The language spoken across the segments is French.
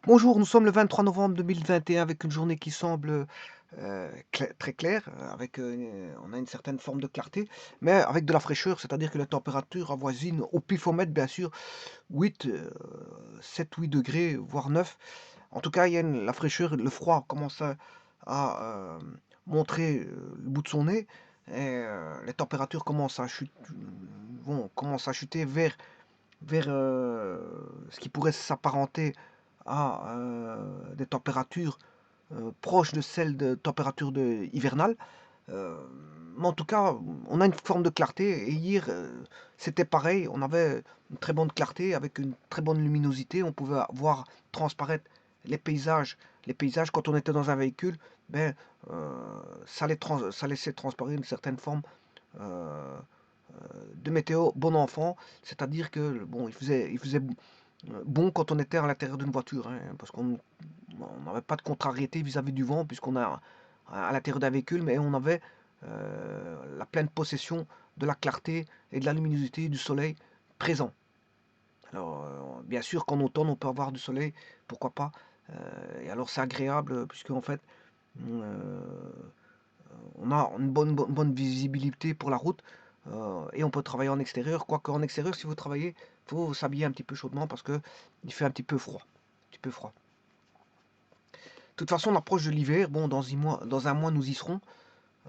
Bonjour, nous sommes le 23 novembre 2021 avec une journée qui semble très claire, on a une certaine forme de clarté, mais avec de la fraîcheur, c'est-à-dire que la température avoisine au pifomètre, bien sûr, 8, 7-8 degrés, voire 9. En tout cas, il y a la fraîcheur, le froid commence à montrer le bout de son nez, et les températures commencent à chuter vers ce qui pourrait s'apparenter à des températures proches de celles de températures hivernales. Euh, mais en tout cas, on a une forme de clarté. Et hier, c'était pareil. On avait une très bonne clarté avec une très bonne luminosité. On pouvait voir transparaître les paysages. Les paysages, quand on était dans un véhicule, ben, ça laissait transparaître une certaine forme euh, de météo bon enfant, c'est-à-dire que bon, il faisait bon quand on était à l'intérieur d'une voiture, hein, parce qu'on n'avait pas de contrariété vis-à-vis du vent, puisqu'on est à l'intérieur d'un véhicule, mais on avait la pleine possession de la clarté et de la luminosité du soleil présent. Alors, bien sûr qu'en automne, on peut avoir du soleil, pourquoi pas. Et alors, c'est agréable, puisque en fait, euh, on a une bonne visibilité pour la route et on peut travailler en extérieur. Quoique en extérieur, si vous travaillez, il faut s'habiller un petit peu chaudement parce que il fait un petit peu froid. Un petit peu froid. De toute façon, on approche de l'hiver. Bon, dans un mois, nous y serons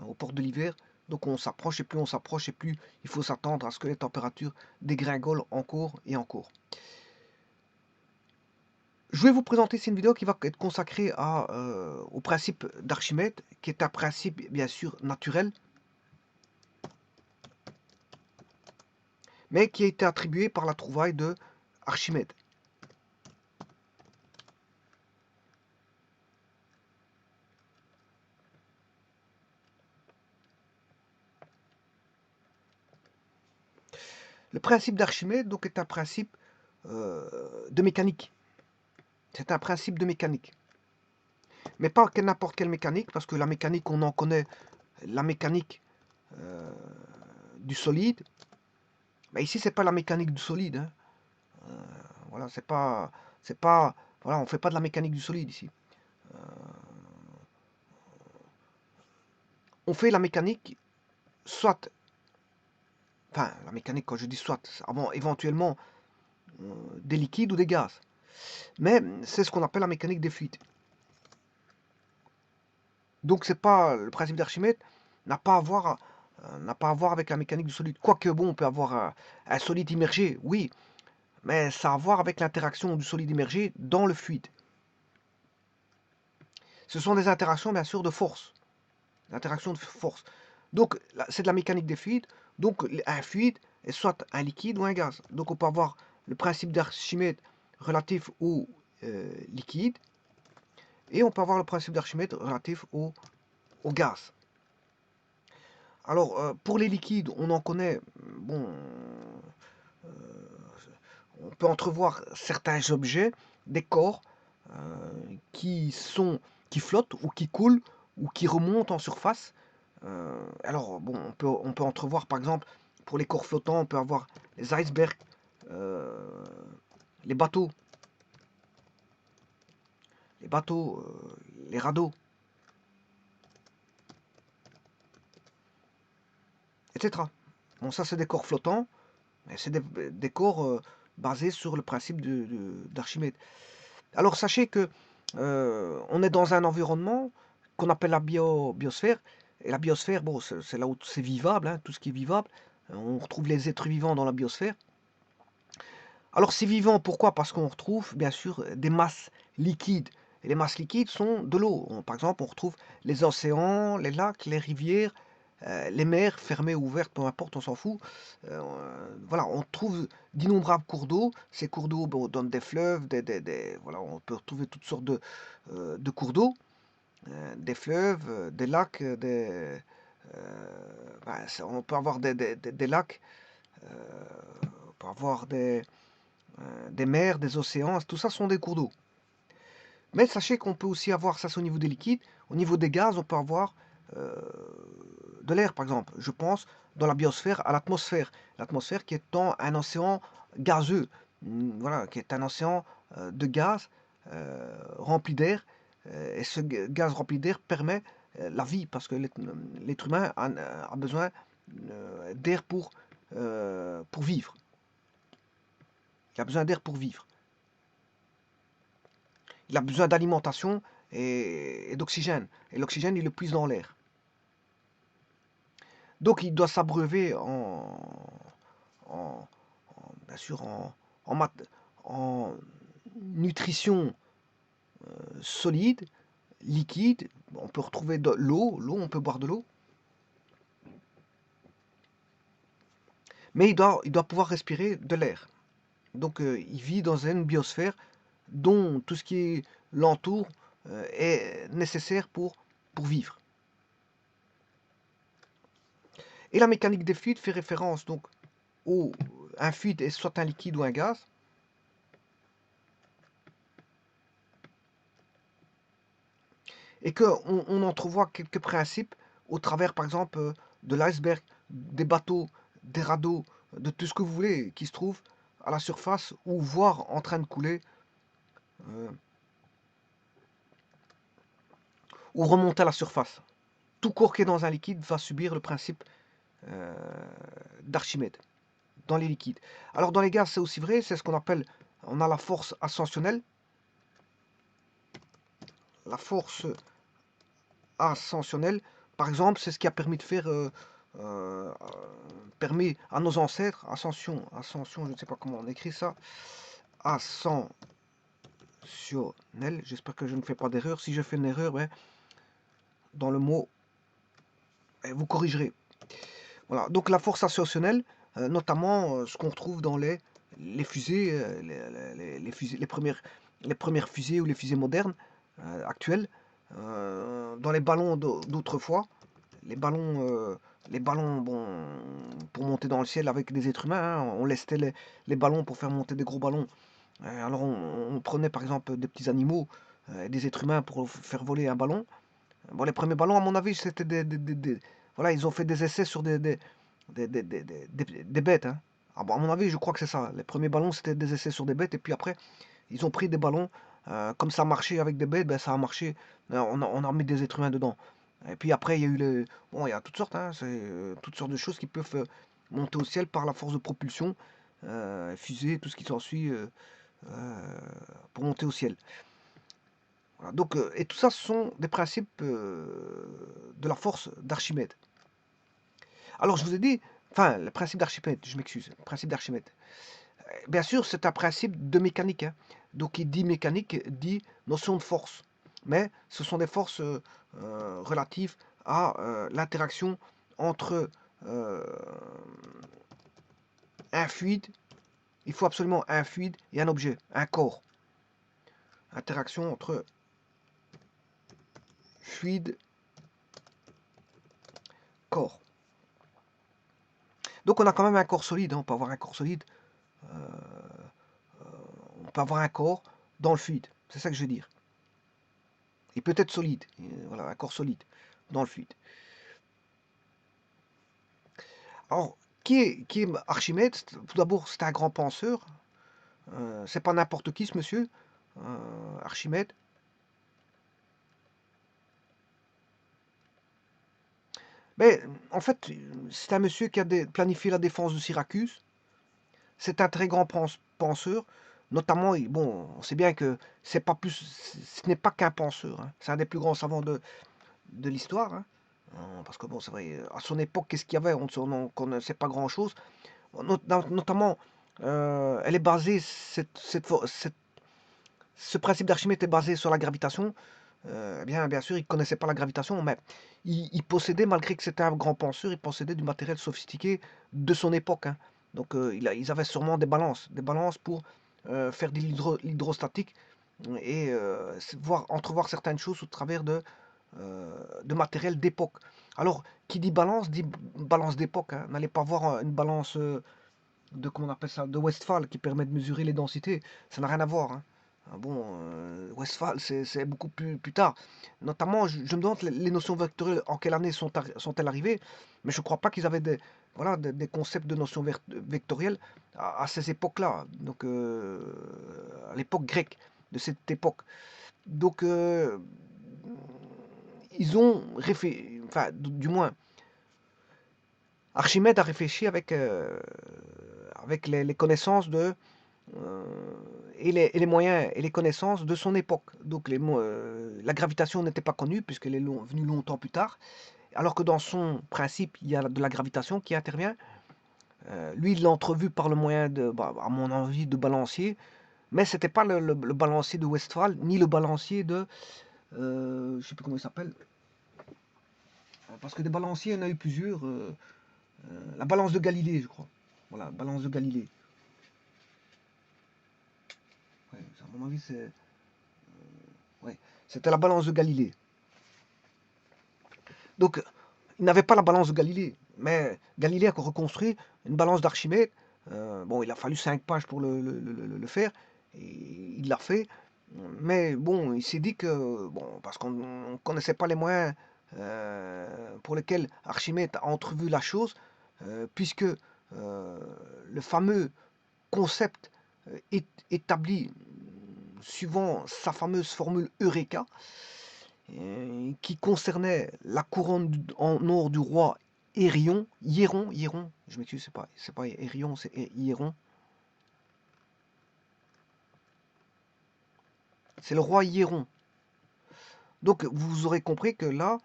aux portes de l'hiver. Donc on s'approche et plus on s'approche et plus il faut s'attendre à ce que les températures dégringolent encore et encore. Je vais vous présenter, c'est une vidéo qui va être consacrée au principe d'Archimède, qui est un principe bien sûr naturel, mais qui a été attribué par la trouvaille de Archimède. Le principe d'Archimède donc est un principe de mécanique. C'est un principe de mécanique. Mais pas n'importe quelle mécanique, parce que la mécanique, on en connaît la mécanique euh, du solide. Mais ici, c'est pas la mécanique du solide, hein. Voilà, c'est pas, voilà, on fait pas de la mécanique du solide ici. On fait la mécanique, soit, enfin, la mécanique, quand je dis soit, avant, éventuellement, des liquides ou des gaz. Mais c'est ce qu'on appelle la mécanique des fluides. Donc c'est pas le principe d'Archimède n'a pas à voir avec la mécanique du solide. Quoique bon, on peut avoir un solide immergé, oui, mais ça a à voir avec l'interaction du solide immergé dans le fluide. Ce sont des interactions bien sûr de force, l'interaction de force. Donc c'est de la mécanique des fluides. Donc un fluide est soit un liquide ou un gaz. Donc on peut avoir le principe d'Archimède relatif au liquide et on peut avoir le principe d'Archimède relatif au gaz. Alors, pour les liquides, on en connaît, bon, on peut entrevoir certains objets, des corps, qui qui flottent ou qui coulent ou qui remontent en surface. Alors, bon, on peut entrevoir, par exemple, pour les corps flottants, on peut avoir les icebergs, euh, les bateaux, les radeaux, etc. Bon, ça, c'est des corps flottants, mais c'est des corps basés sur le principe d'Archimède. Alors sachez que on est dans un environnement qu'on appelle la biosphère. Et la biosphère, bon, c'est là où c'est vivable, hein, tout ce qui est vivable. On retrouve les êtres vivants dans la biosphère. Alors c'est vivant, pourquoi? Parce qu'on retrouve bien sûr des masses liquides. Et les masses liquides sont de l'eau. Par exemple, on retrouve les océans, les lacs, les rivières, les mers fermées ou ouvertes, peu importe, on s'en fout. Euh, voilà, on trouve d'innombrables cours d'eau. Ces cours d'eau bon, donnent des fleuves, voilà, on peut retrouver toutes sortes de cours d'eau, des fleuves, des lacs, on peut avoir des lacs, on peut avoir des mers, des océans, tout ça sont des cours d'eau. Mais sachez qu'on peut aussi avoir, ça c'est au niveau des liquides, au niveau des gaz, on peut avoir euh, de l'air par exemple. Je pense dans la biosphère à l'atmosphère. L'atmosphère qui est un océan gazeux, voilà, qui est un océan de gaz rempli d'air, et ce gaz rempli d'air permet la vie, parce que l'être humain a besoin d'air pour vivre. Il a besoin d'air pour vivre. Il a besoin d'alimentation et d'oxygène. Et l'oxygène, il le puise dans l'air. Donc il doit s'abreuver bien sûr en nutrition solide, liquide. On peut retrouver de l'eau, on peut boire de l'eau. Mais il doit pouvoir respirer de l'air. Donc il vit dans une biosphère dont tout ce qui l'entoure est nécessaire pour vivre. Et la mécanique des fluides fait référence donc un fluide est soit un liquide ou un gaz. Et qu'on entrevoit quelques principes au travers, par exemple, de l'iceberg, des bateaux, des radeaux, de tout ce que vous voulez qui se trouve à la surface ou voire en train de couler ou remonter à la surface. Tout corps qui est dans un liquide va subir le principe d'Archimède dans les liquides. Alors dans les gaz, c'est aussi vrai, c'est ce qu'on appelle, on a la force ascensionnelle. La force ascensionnelle, par exemple, c'est ce qui a permis de faire, permis à nos ancêtres, ascension, je ne sais pas comment on écrit ça, ascensionnelle, j'espère que je ne fais pas d'erreur, si je fais une erreur, ben, dans le mot, vous corrigerez. Voilà, donc la force ascensionnelle, notamment ce qu'on retrouve dans les fusées, les premières fusées ou les fusées modernes actuelles, dans les ballons d'autrefois, les ballons bon, pour monter dans le ciel avec des êtres humains, hein, on lestait les ballons pour faire monter des gros ballons. Alors on prenait par exemple des petits animaux, des êtres humains pour faire voler un ballon. Bon, les premiers ballons, à mon avis, c'était voilà, ils ont fait des essais sur des bêtes. Hein. Ah bon, à mon avis, je crois que c'est ça. Les premiers ballons, c'était des essais sur des bêtes, et puis après, ils ont pris des ballons, comme ça marchait avec des bêtes, ben, ça a marché, on a mis des êtres humains dedans. Et puis après, il y a eu bon, il y a toutes sortes, hein, toutes sortes de choses qui peuvent monter au ciel par la force de propulsion, fusée, tout ce qui s'ensuit pour monter au ciel. Voilà, donc, et tout ça, ce sont des principes de la force d'Archimède. Alors, je vous ai dit, enfin, le principe d'Archimède, je m'excuse, le principe d'Archimède. Bien sûr, c'est un principe de mécanique. Hein. Donc, qui dit mécanique dit notion de force. Mais ce sont des forces relatives à l'interaction entre un fluide, il faut absolument un fluide et un objet, un corps. Interaction entre fluide, corps. Donc on a quand même un corps solide, hein. On peut avoir un corps solide, on peut avoir un corps dans le fluide, c'est ça que je veux dire. Il peut être solide, voilà, un corps solide dans le fluide. Alors, qui est Archimède? Tout d'abord, c'est un grand penseur, c'est pas n'importe qui ce monsieur, Archimède. Mais en fait, c'est un monsieur qui a planifié la défense de Syracuse. C'est un très grand penseur, notamment, bon, on sait bien que c'est pas plus, ce n'est pas qu'un penseur, hein. C'est un des plus grands savants de l'histoire, hein. Parce que bon, c'est vrai, à son époque, qu'est-ce qu'il y avait? On connaissait pas grand-chose. Notamment, elle est basée, ce principe d'Archimède est basé sur la gravitation. Bien sûr, il ne connaissait pas la gravitation, mais il possédait, malgré que c'était un grand penseur, il possédait du matériel sophistiqué de son époque. Hein. Donc, ils avaient sûrement des balances pour faire de l'hydrostatique et entrevoir certaines choses au travers de matériel d'époque. Alors, qui dit balance d'époque. Hein. N'allez pas voir une balance comment on appelle ça, de Westphal qui permet de mesurer les densités. Ça n'a rien à voir. Hein. Ah bon, Westphal, c'est beaucoup plus tard. Notamment, je me demande les notions vectorielles, en quelle année sont-elles arrivées, mais je ne crois pas qu'ils avaient voilà, des concepts de notions vectorielles à ces époques-là, donc à l'époque grecque. de cette époque. Donc, ils ont réfléchi, enfin, du moins, Archimède a réfléchi avec les connaissances et les moyens et les connaissances de son époque. Donc, la gravitation n'était pas connue, puisqu'elle est venue longtemps plus tard, alors que dans son principe, il y a de la gravitation qui intervient. Lui, il l'a entrevu par le moyen à mon avis, de balancier, mais c'était pas le balancier de Westphal, ni le balancier de, je sais plus comment il s'appelle, parce que des balanciers, il y en a eu plusieurs. La balance de Galilée, je crois. Voilà, balance de Galilée. Ouais, à mon avis, ouais, c'était la balance de Galilée. Donc, il n'avait pas la balance de Galilée, mais Galilée a reconstruit une balance d'Archimède. Bon, il a fallu 5 pages pour le faire, et il l'a fait. Mais bon, il s'est dit que, bon, parce qu'on ne connaissait pas les moyens pour lesquels Archimède a entrevu la chose, puisque le fameux concept établi suivant sa fameuse formule Eureka, qui concernait la couronne en or du roi Hieron, je m'excuse, c'est pas Hérion, c'est Hieron. C'est le roi Hieron. Donc vous aurez compris que là,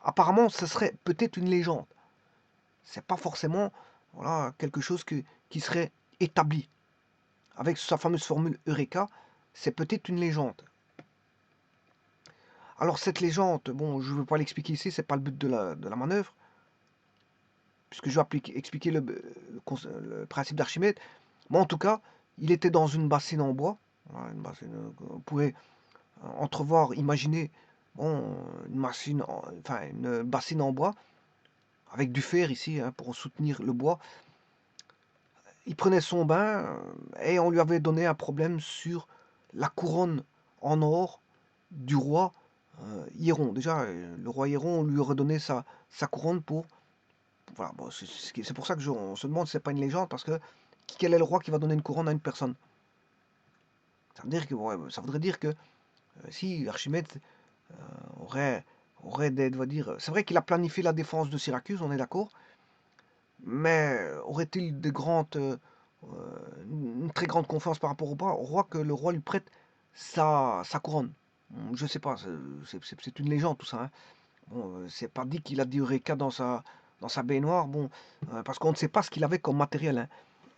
apparemment, ce serait peut-être une légende. C'est pas forcément, voilà, quelque chose qui serait établi. Avec sa fameuse formule Eureka, c'est peut-être une légende. Alors cette légende, bon, je ne veux pas l'expliquer ici, c'est pas le but de la manœuvre, puisque je vais expliquer le principe d'Archimède. Mais en tout cas, il était dans une bassine en bois. Voilà, vous pouvez entrevoir, imaginer, bon, une bassine en bois, avec du fer ici, hein, pour soutenir le bois. Il prenait son bain et on lui avait donné un problème sur la couronne en or du roi Hieron. Déjà, le roi Hieron, on lui aurait donné sa couronne pour... Voilà, bon, c'est pour ça que on se demande si c'est pas une légende, parce que quel est le roi qui va donner une couronne à une personne? Ça veut dire que, ouais, ça voudrait dire que si Archimède aurait c'est vrai qu'il a planifié la défense de Syracuse, on est d'accord, mais aurait-il une très grande confiance par rapport au roi que le roi lui prête sa couronne? Je sais pas, c'est une légende tout ça, hein. Bon, c'est pas dit qu'il a dit Eureka dans sa baignoire, bon, parce qu'on ne sait pas ce qu'il avait comme matériel, hein.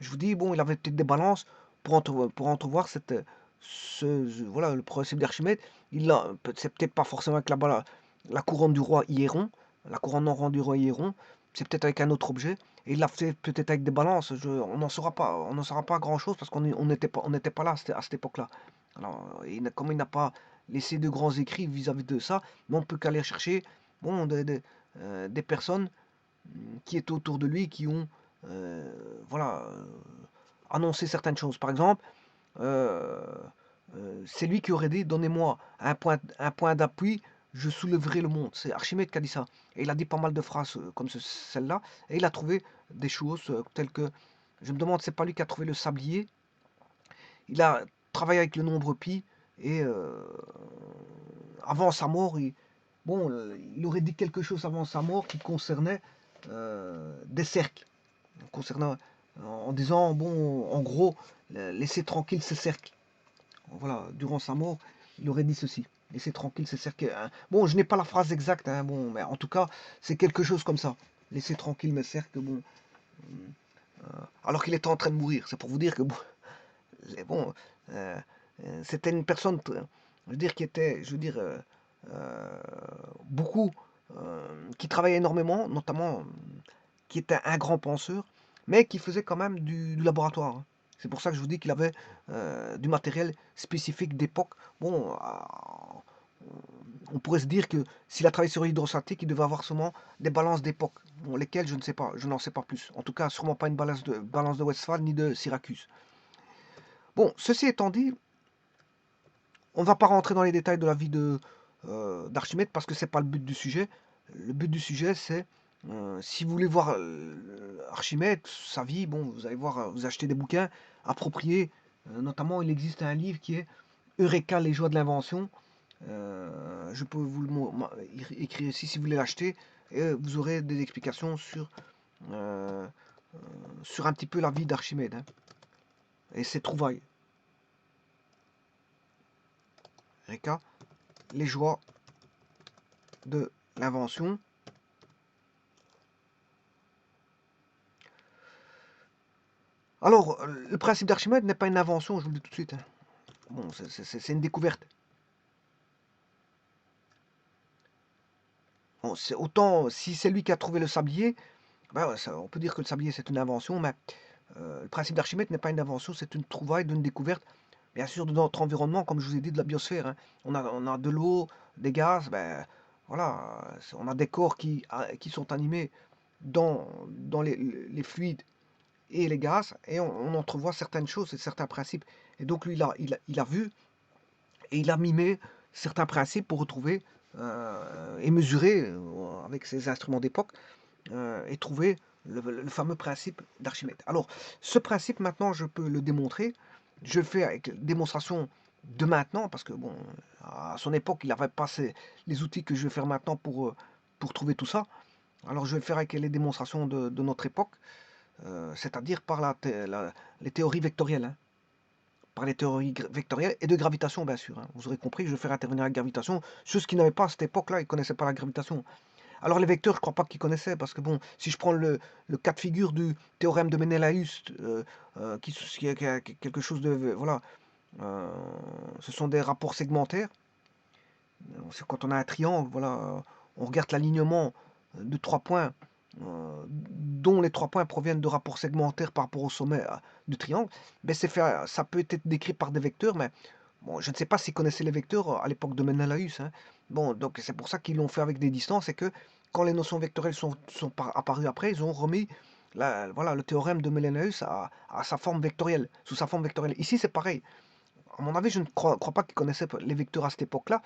Je vous dis, bon, il avait peut-être des balances pour entrevoir voilà, le principe d'Archimède. C'est peut-être pas forcément avec la couronne du roi Hieron, la couronne en rang du roi Hieron, c'est peut-être avec un autre objet, et il l'a fait peut-être avec des balances. On n'en saura pas grand-chose parce qu'on n'était pas là à cette époque-là. Alors, comme il n'a pas laissé de grands écrits vis-à-vis de ça, mais on peut qu'aller chercher, bon, des personnes qui étaient autour de lui, qui ont voilà, annoncé certaines choses. Par exemple, euh, c'est lui qui aurait dit: donnez-moi un point d'appui, je soulèverai le monde. C'est Archimède qui a dit ça. Et il a dit pas mal de phrases comme celle-là. Et il a trouvé des choses telles que, je me demande, c'est pas lui qui a trouvé le sablier. Il a travaillé avec le nombre pi. Et avant sa mort, il aurait dit quelque chose avant sa mort qui concernait des cercles. En disant, bon, en gros, laissez tranquille ces cercles. Voilà, durant sa mort, il aurait dit ceci. Laissez tranquille ces cercles. Hein. Bon, je n'ai pas la phrase exacte, hein, bon, mais en tout cas, c'est quelque chose comme ça. Laissez tranquille mes cercles, bon. Alors qu'il était en train de mourir. C'est pour vous dire que, bon, bon c'était une personne, je veux dire, qui était, je veux dire, beaucoup, qui travaillait énormément, notamment, qui était un grand penseur, mais qui faisait quand même du laboratoire. Hein. C'est pour ça que je vous dis qu'il avait du matériel spécifique d'époque. Bon, on pourrait se dire que s'il a travaillé sur l'hydrostatique, il devait avoir sûrement des balances d'époque. Bon, lesquelles, je ne sais pas, je n'en sais pas plus. En tout cas, sûrement pas une balance de Westphal ni de Syracuse. Bon, ceci étant dit, on ne va pas rentrer dans les détails de la vie d'Archimède parce que c'est pas le but du sujet. Le but du sujet, c'est si vous voulez voir Archimède, sa vie, bon, vous allez voir, vous achetez des bouquins appropriés Notamment, il existe un livre qui est Eureka, les joies de l'invention. Je peux vous écrire ici si vous voulez l'acheter. Et vous aurez des explications euh, sur un petit peu la vie d'Archimède, hein, et ses trouvailles. Eureka, les joies de l'invention. Alors, le principe d'Archimède n'est pas une invention, je vous le dis tout de suite, hein. Bon, c'est une découverte. Bon, autant si c'est lui qui a trouvé le sablier, ben, on peut dire que le sablier c'est une invention, mais le principe d'Archimède n'est pas une invention, c'est une trouvaille, d'une découverte, bien sûr, de notre environnement, comme je vous ai dit, de la biosphère, hein. On a de l'eau, des gaz, ben voilà, on a des corps qui sont animés dans les fluides et les gaz, et on entrevoit certaines choses et certains principes. Et donc lui, il a vu et il a mimé certains principes pour retrouver et mesurer avec ses instruments d'époque et trouver le fameux principe d'Archimède. Alors, ce principe, maintenant, je peux le démontrer. Je le fais avec démonstration de maintenant, parce que, bon, à son époque, il n'avait pas les outils que je vais faire maintenant pour trouver tout ça. Alors, je vais le faire avec les démonstrations de notre époque, c'est-à-dire par les théories vectorielles, hein. Par les théories vectorielles et de gravitation, bien sûr, hein. Vous aurez compris que je vais faire intervenir la gravitation. Ceux qui n'avaient pas à cette époque-là, ils ne connaissaient pas la gravitation. Alors les vecteurs, je ne crois pas qu'ils connaissaient, parce que bon, si je prends le cas de figure du théorème de Menelaus, qui est quelque chose de... Voilà, euh, ce sont des rapports segmentaires. C'est quand on a un triangle, voilà, on regarde l'alignement de 3 points, dont les 3 points proviennent de rapports segmentaires par rapport au sommet du triangle. Mais ça peut être décrit par des vecteurs, mais bon, je ne sais pas s'ils connaissaient les vecteurs à l'époque de Menelaus, hein. Bon, donc c'est pour ça qu'ils l'ont fait avec des distances, et que quand les notions vectorielles sont apparues après, ils ont remis voilà, le théorème de Menelaus à sa forme vectorielle, sous sa forme vectorielle. Ici, c'est pareil. À mon avis, je ne crois pas qu'ils connaissaient les vecteurs à cette époque-là.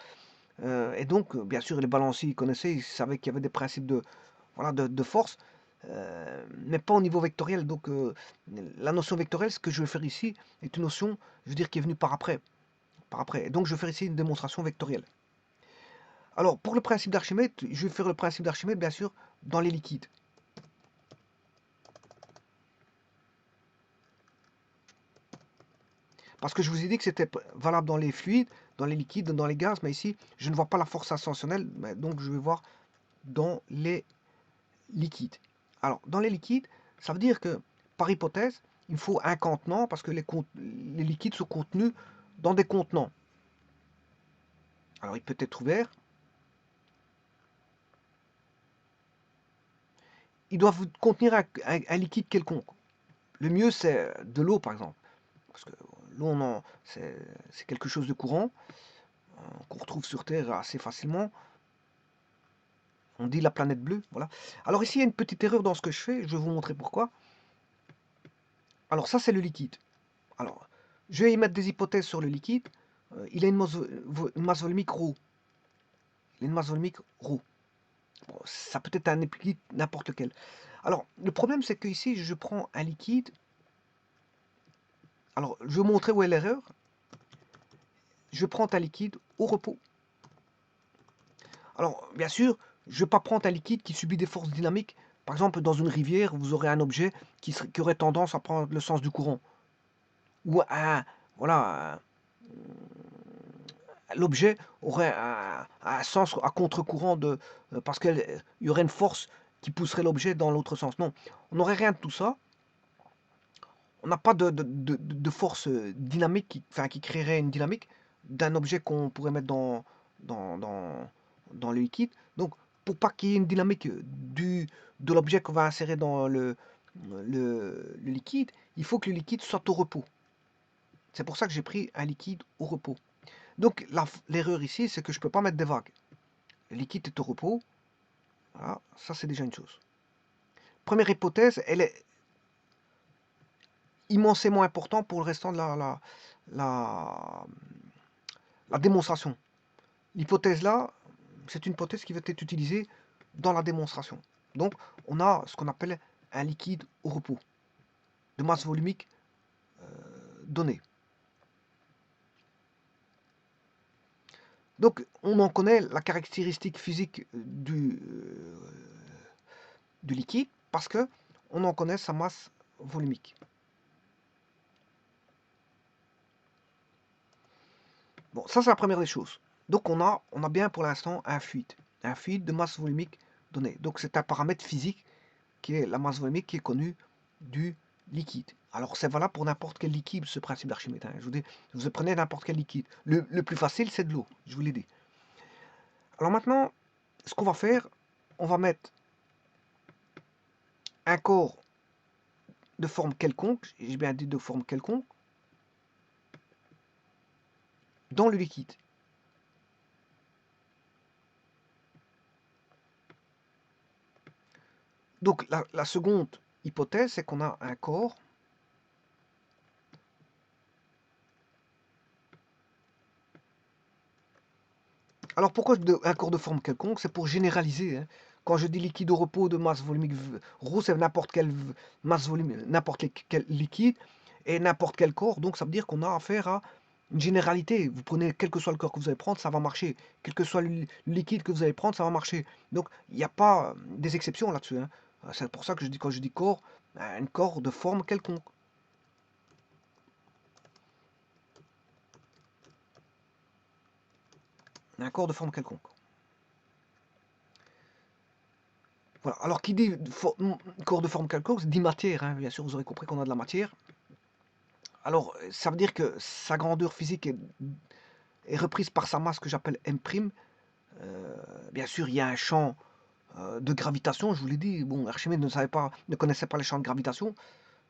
Et donc, bien sûr, les balanciers, ils connaissaient, ils savaient qu'il y avait des principes voilà, de force, mais pas au niveau vectoriel. Donc, la notion vectorielle, ce que je vais faire ici, est une notion, je veux dire, qui est venue par après. Par après. Et donc, je vais faire ici une démonstration vectorielle. Alors, pour le principe d'Archimède, je vais faire le principe d'Archimède, bien sûr, dans les liquides. Parce que je vous ai dit que c'était valable dans les fluides, dans les liquides, dans les gaz, mais ici, je ne vois pas la force ascensionnelle, donc je vais voir dans les liquides. Alors, dans les liquides, ça veut dire que, par hypothèse, il faut un contenant, parce que les liquides sont contenus dans des contenants. Alors, il peut être ouvert. Il doit contenir un liquide quelconque. Le mieux, c'est de l'eau, par exemple. Parce que l'eau, c'est quelque chose de courant, qu'on retrouve sur Terre assez facilement. On dit la planète bleue, voilà. Alors ici, il y a une petite erreur dans ce que je fais, je vais vous montrer pourquoi. Alors ça, c'est le liquide. Alors, je vais y mettre des hypothèses sur le liquide. Il a une masse volumique ρ. Il a une masse volumique ρ. Bon, ça peut être un liquide n'importe lequel. Alors, le problème, c'est que ici, je prends un liquide. Alors, je vais vous montrer où est l'erreur. Je prends un liquide au repos. Alors, bien sûr, je ne vais pas prendre un liquide qui subit des forces dynamiques. Par exemple, dans une rivière, vous aurez un objet qui aurait tendance à prendre le sens du courant. Ou voilà, l'objet aurait un sens à contre-courant parce qu'il y aurait une force qui pousserait l'objet dans l'autre sens. Non, on n'aurait rien de tout ça. On n'a pas de force dynamique qui créerait une dynamique d'un objet qu'on pourrait mettre dans, dans, dans le liquide. Donc, pour pas qu'il y ait une dynamique de l'objet qu'on va insérer dans le liquide, il faut que le liquide soit au repos. C'est pour ça que j'ai pris un liquide au repos. Donc, l'erreur ici, c'est que je ne peux pas mettre des vagues. Le liquide est au repos. Voilà, ça c'est déjà une chose. Première hypothèse, elle est immensément importante pour le restant de la démonstration. L'hypothèse là, c'est une hypothèse qui va être utilisée dans la démonstration. Donc, on a ce qu'on appelle un liquide au repos, de masse volumique donnée. Donc, on en connaît la caractéristique physique du liquide parce que on en connaît sa masse volumique. Bon, ça c'est la première des choses. Donc on a bien pour l'instant un fluide de masse volumique donnée. Donc c'est un paramètre physique qui est la masse volumique qui est connue du liquide. Alors c'est valable pour n'importe quel liquide ce principe d'Archimède. Je vous dis, vous prenez n'importe quel liquide. Le plus facile c'est de l'eau, je vous l'ai dit. Alors maintenant, ce qu'on va faire, on va mettre un corps de forme quelconque, j'ai bien dit de forme quelconque, dans le liquide. Donc la seconde hypothèse, c'est qu'on a un corps Alors pourquoi un corps de forme quelconque? C'est pour généraliser. Hein. Quand je dis liquide au repos de masse volumique ρ, c'est n'importe quelle masse volumique, n'importe quel liquide et n'importe quel corps. Donc ça veut dire qu'on a affaire à une généralité. Vous prenez quel que soit le corps que vous allez prendre, ça va marcher. Quel que soit le liquide que vous allez prendre, ça va marcher. Donc il n'y a pas des exceptions là-dessus. Hein. C'est pour ça que je dis quand je dis corps, un corps de forme quelconque. Un corps de forme quelconque. Voilà. Alors, qui dit corps de forme quelconque, dit matière. Hein. Bien sûr, vous aurez compris qu'on a de la matière. Alors, ça veut dire que sa grandeur physique est reprise par sa masse que j'appelle M'. Bien sûr, il y a un champ de gravitation, je vous l'ai dit. Bon, Archimède ne connaissait pas les champs de gravitation.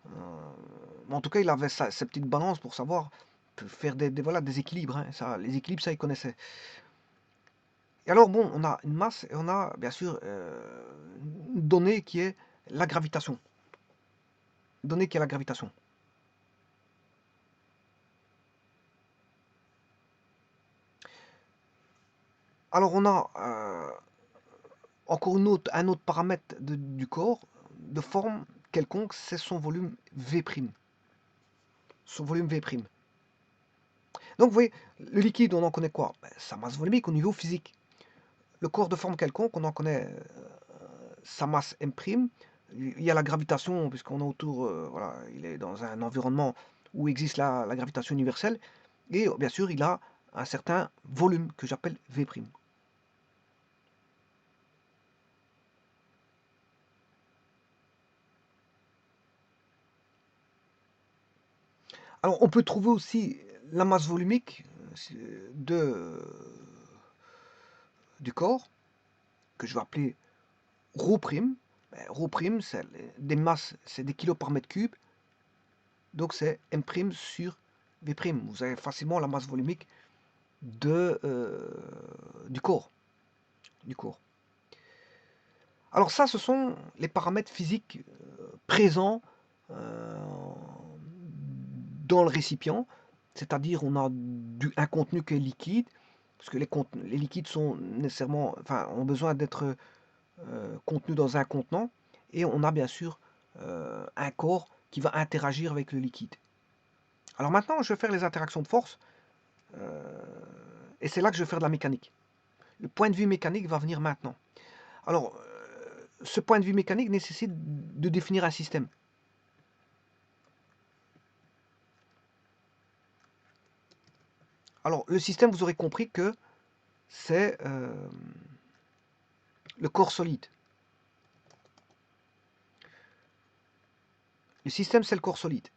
Mais en tout cas, il avait ses petites balances pour savoir faire des équilibres. Hein. Ça, les équilibres, ça, il connaissait. Et alors, bon, on a une masse et on a, bien sûr, une donnée qui est la gravitation. Donnée qui est la gravitation. Alors, on a encore un autre paramètre du corps, de forme quelconque, c'est son volume V'. Son volume V'. Donc, vous voyez, le liquide, on en connaît quoi? Sa masse volumique au niveau physique. Le corps de forme quelconque, on en connaît sa masse M'. Il y a la gravitation, puisqu'on est autour, voilà, il est dans un environnement où existe la gravitation universelle. Et bien sûr, il a un certain volume que j'appelle V'. Alors, on peut trouver aussi la masse volumique du corps, que je vais appeler ρ'. ρ', c'est des masses, c'est des kilos par mètre cube. Donc, c'est M' sur V'. Vous avez facilement la masse volumique du corps. Alors ça, ce sont les paramètres physiques présents dans le récipient, c'est-à-dire on a un contenu qui est liquide, parce que les liquides sont nécessairement, ont besoin d'être contenus dans un contenant, et on a bien sûr un corps qui va interagir avec le liquide. Alors maintenant, je vais faire les interactions de force, et c'est là que je vais faire de la mécanique. Le point de vue mécanique va venir maintenant. Alors, ce point de vue mécanique nécessite de définir un système. Alors, le système, vous aurez compris que c'est le corps solide. Le système, c'est le corps solide.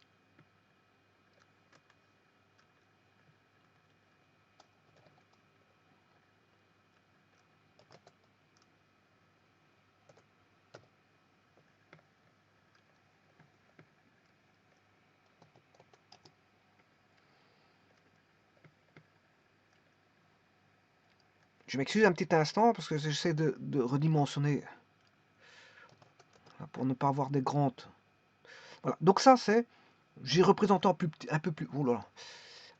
Je m'excuse un petit instant parce que j'essaie de redimensionner pour ne pas avoir des grandes. Voilà. Donc ça, c'est, j'ai représenté un peu plus. Oh là là.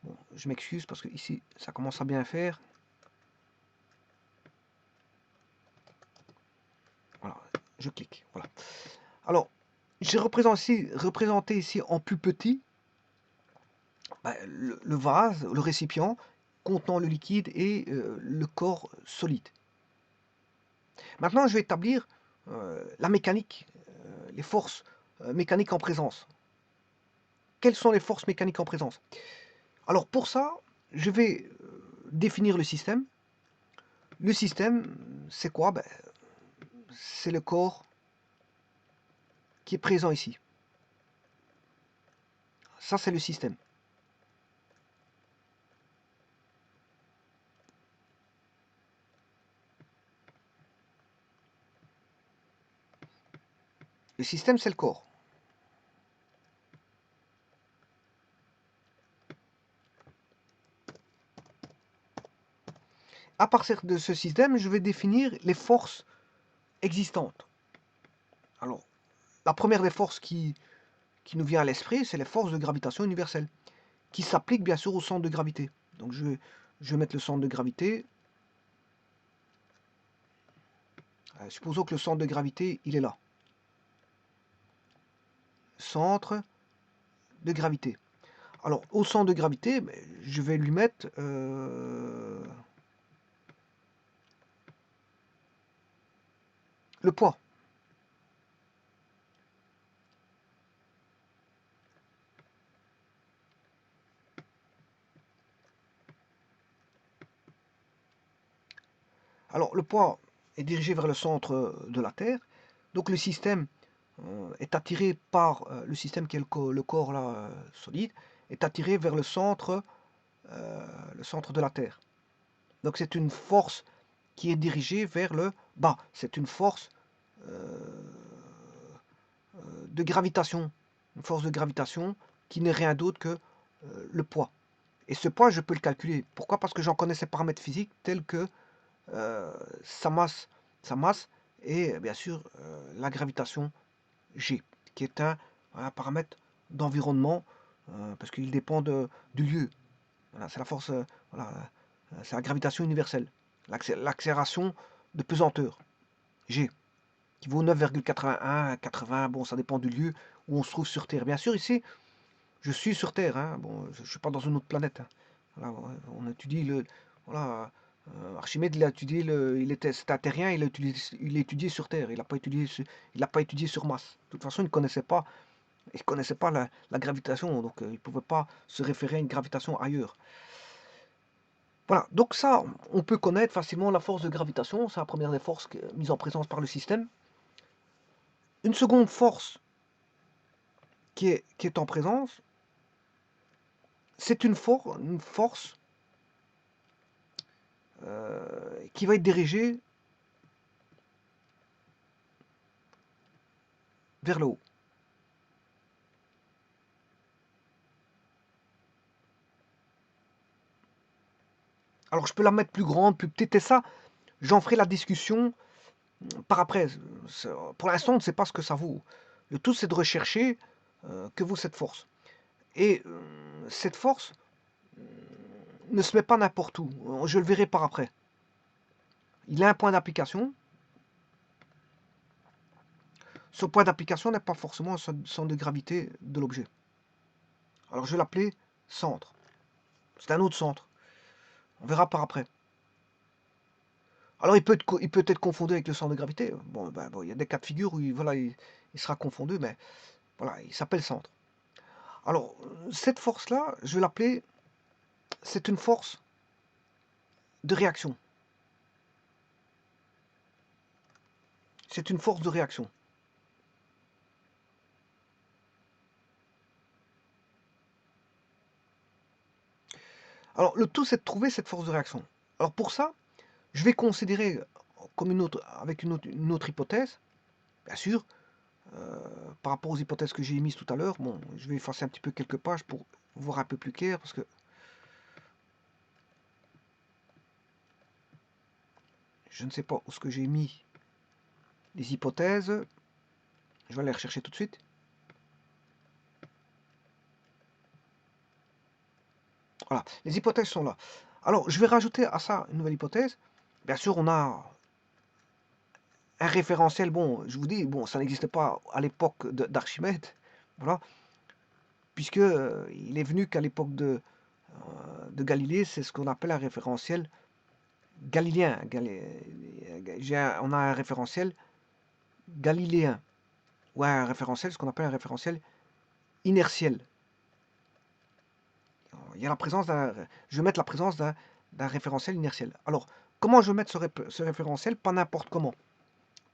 Bon, je m'excuse parce que ici, ça commence à bien faire. Voilà, je clique. Voilà. Alors, j'ai représenté ici en plus petit le vase, le récipient, contenant le liquide et le corps solide. Maintenant, je vais établir la mécanique, les forces mécaniques en présence. Quelles sont les forces mécaniques en présence? Alors pour ça, je vais définir le système. Le système, c'est quoi? C'est le corps qui est présent ici. Ça, c'est le système. Le système, c'est le corps. À partir de ce système, je vais définir les forces existantes. Alors, la première des forces qui nous vient à l'esprit, c'est les forces de gravitation universelle, qui s'appliquent bien sûr au centre de gravité. Donc je vais mettre le centre de gravité. Supposons que le centre de gravité, il est là. Centre de gravité. Alors, au centre de gravité, je vais lui mettre le poids. Alors, le poids est dirigé vers le centre de la Terre. Donc, le système est attiré par le système qui est le corps là, solide, est attiré vers le centre de la Terre. Donc, c'est une force qui est dirigée vers le bas. C'est une force de gravitation. Une force de gravitation qui n'est rien d'autre que le poids. Et ce poids, je peux le calculer. Pourquoi? Parce que j'en connais ces paramètres physiques tels que sa masse et bien sûr la gravitation G, qui est un paramètre d'environnement, parce qu'il dépend du lieu. Voilà, c'est la force, voilà, c'est la gravitation universelle. L'accélération de pesanteur, G, qui vaut 9,81, 80, bon, ça dépend du lieu où on se trouve sur Terre. Bien sûr, ici, je suis sur Terre, hein, bon, je ne suis pas dans une autre planète. Hein. Voilà, on étudie le... Voilà, Archimède, il a étudié c'était un terrien, il a étudié sur Terre, il n'a pas étudié sur Mars. De toute façon, il connaissait pas la gravitation, donc il ne pouvait pas se référer à une gravitation ailleurs. Voilà, donc ça, on peut connaître facilement la force de gravitation, c'est la première des forces mise en présence par le système. Une seconde force qui est en présence, c'est une force qui va être dirigée vers le haut. Alors je peux la mettre plus grande, plus petite, et ça, j'en ferai la discussion par après. Pour l'instant, on ne sait pas ce que ça vaut. Le tout, c'est de rechercher que vaut cette force. Et cette force ne se met pas n'importe où. Je le verrai par après. Il a un point d'application. Ce point d'application n'est pas forcément un centre de gravité de l'objet. Alors je vais l'appeler centre. C'est un autre centre. On verra par après. Alors il peut être confondu avec le centre de gravité. Bon, il y a des cas de figure où il sera confondu, mais voilà, il s'appelle centre. Alors cette force-là, je vais l'appeler, c'est une force de réaction. C'est une force de réaction. Alors le tout, c'est de trouver cette force de réaction. Alors pour ça, je vais considérer comme avec une autre hypothèse, bien sûr, par rapport aux hypothèses que j'ai émises tout à l'heure. Bon, je vais effacer un petit peu quelques pages pour voir un peu plus clair, parce que je ne sais pas où ce que j'ai mis les hypothèses. Je vais aller les rechercher tout de suite. Voilà, les hypothèses sont là. Alors, je vais rajouter à ça une nouvelle hypothèse. Bien sûr, on a un référentiel. Bon, je vous dis, bon, ça n'existait pas à l'époque d'Archimède. Voilà. Puisque il est venu qu'à l'époque de Galilée, c'est ce qu'on appelle un référentiel galiléen. On a un référentiel galiléen, ou ce qu'on appelle un référentiel inertiel. Il y a la présence je vais mettre la présence d'un référentiel inertiel. Alors, comment je vais mettre ce référentiel? Pas n'importe comment.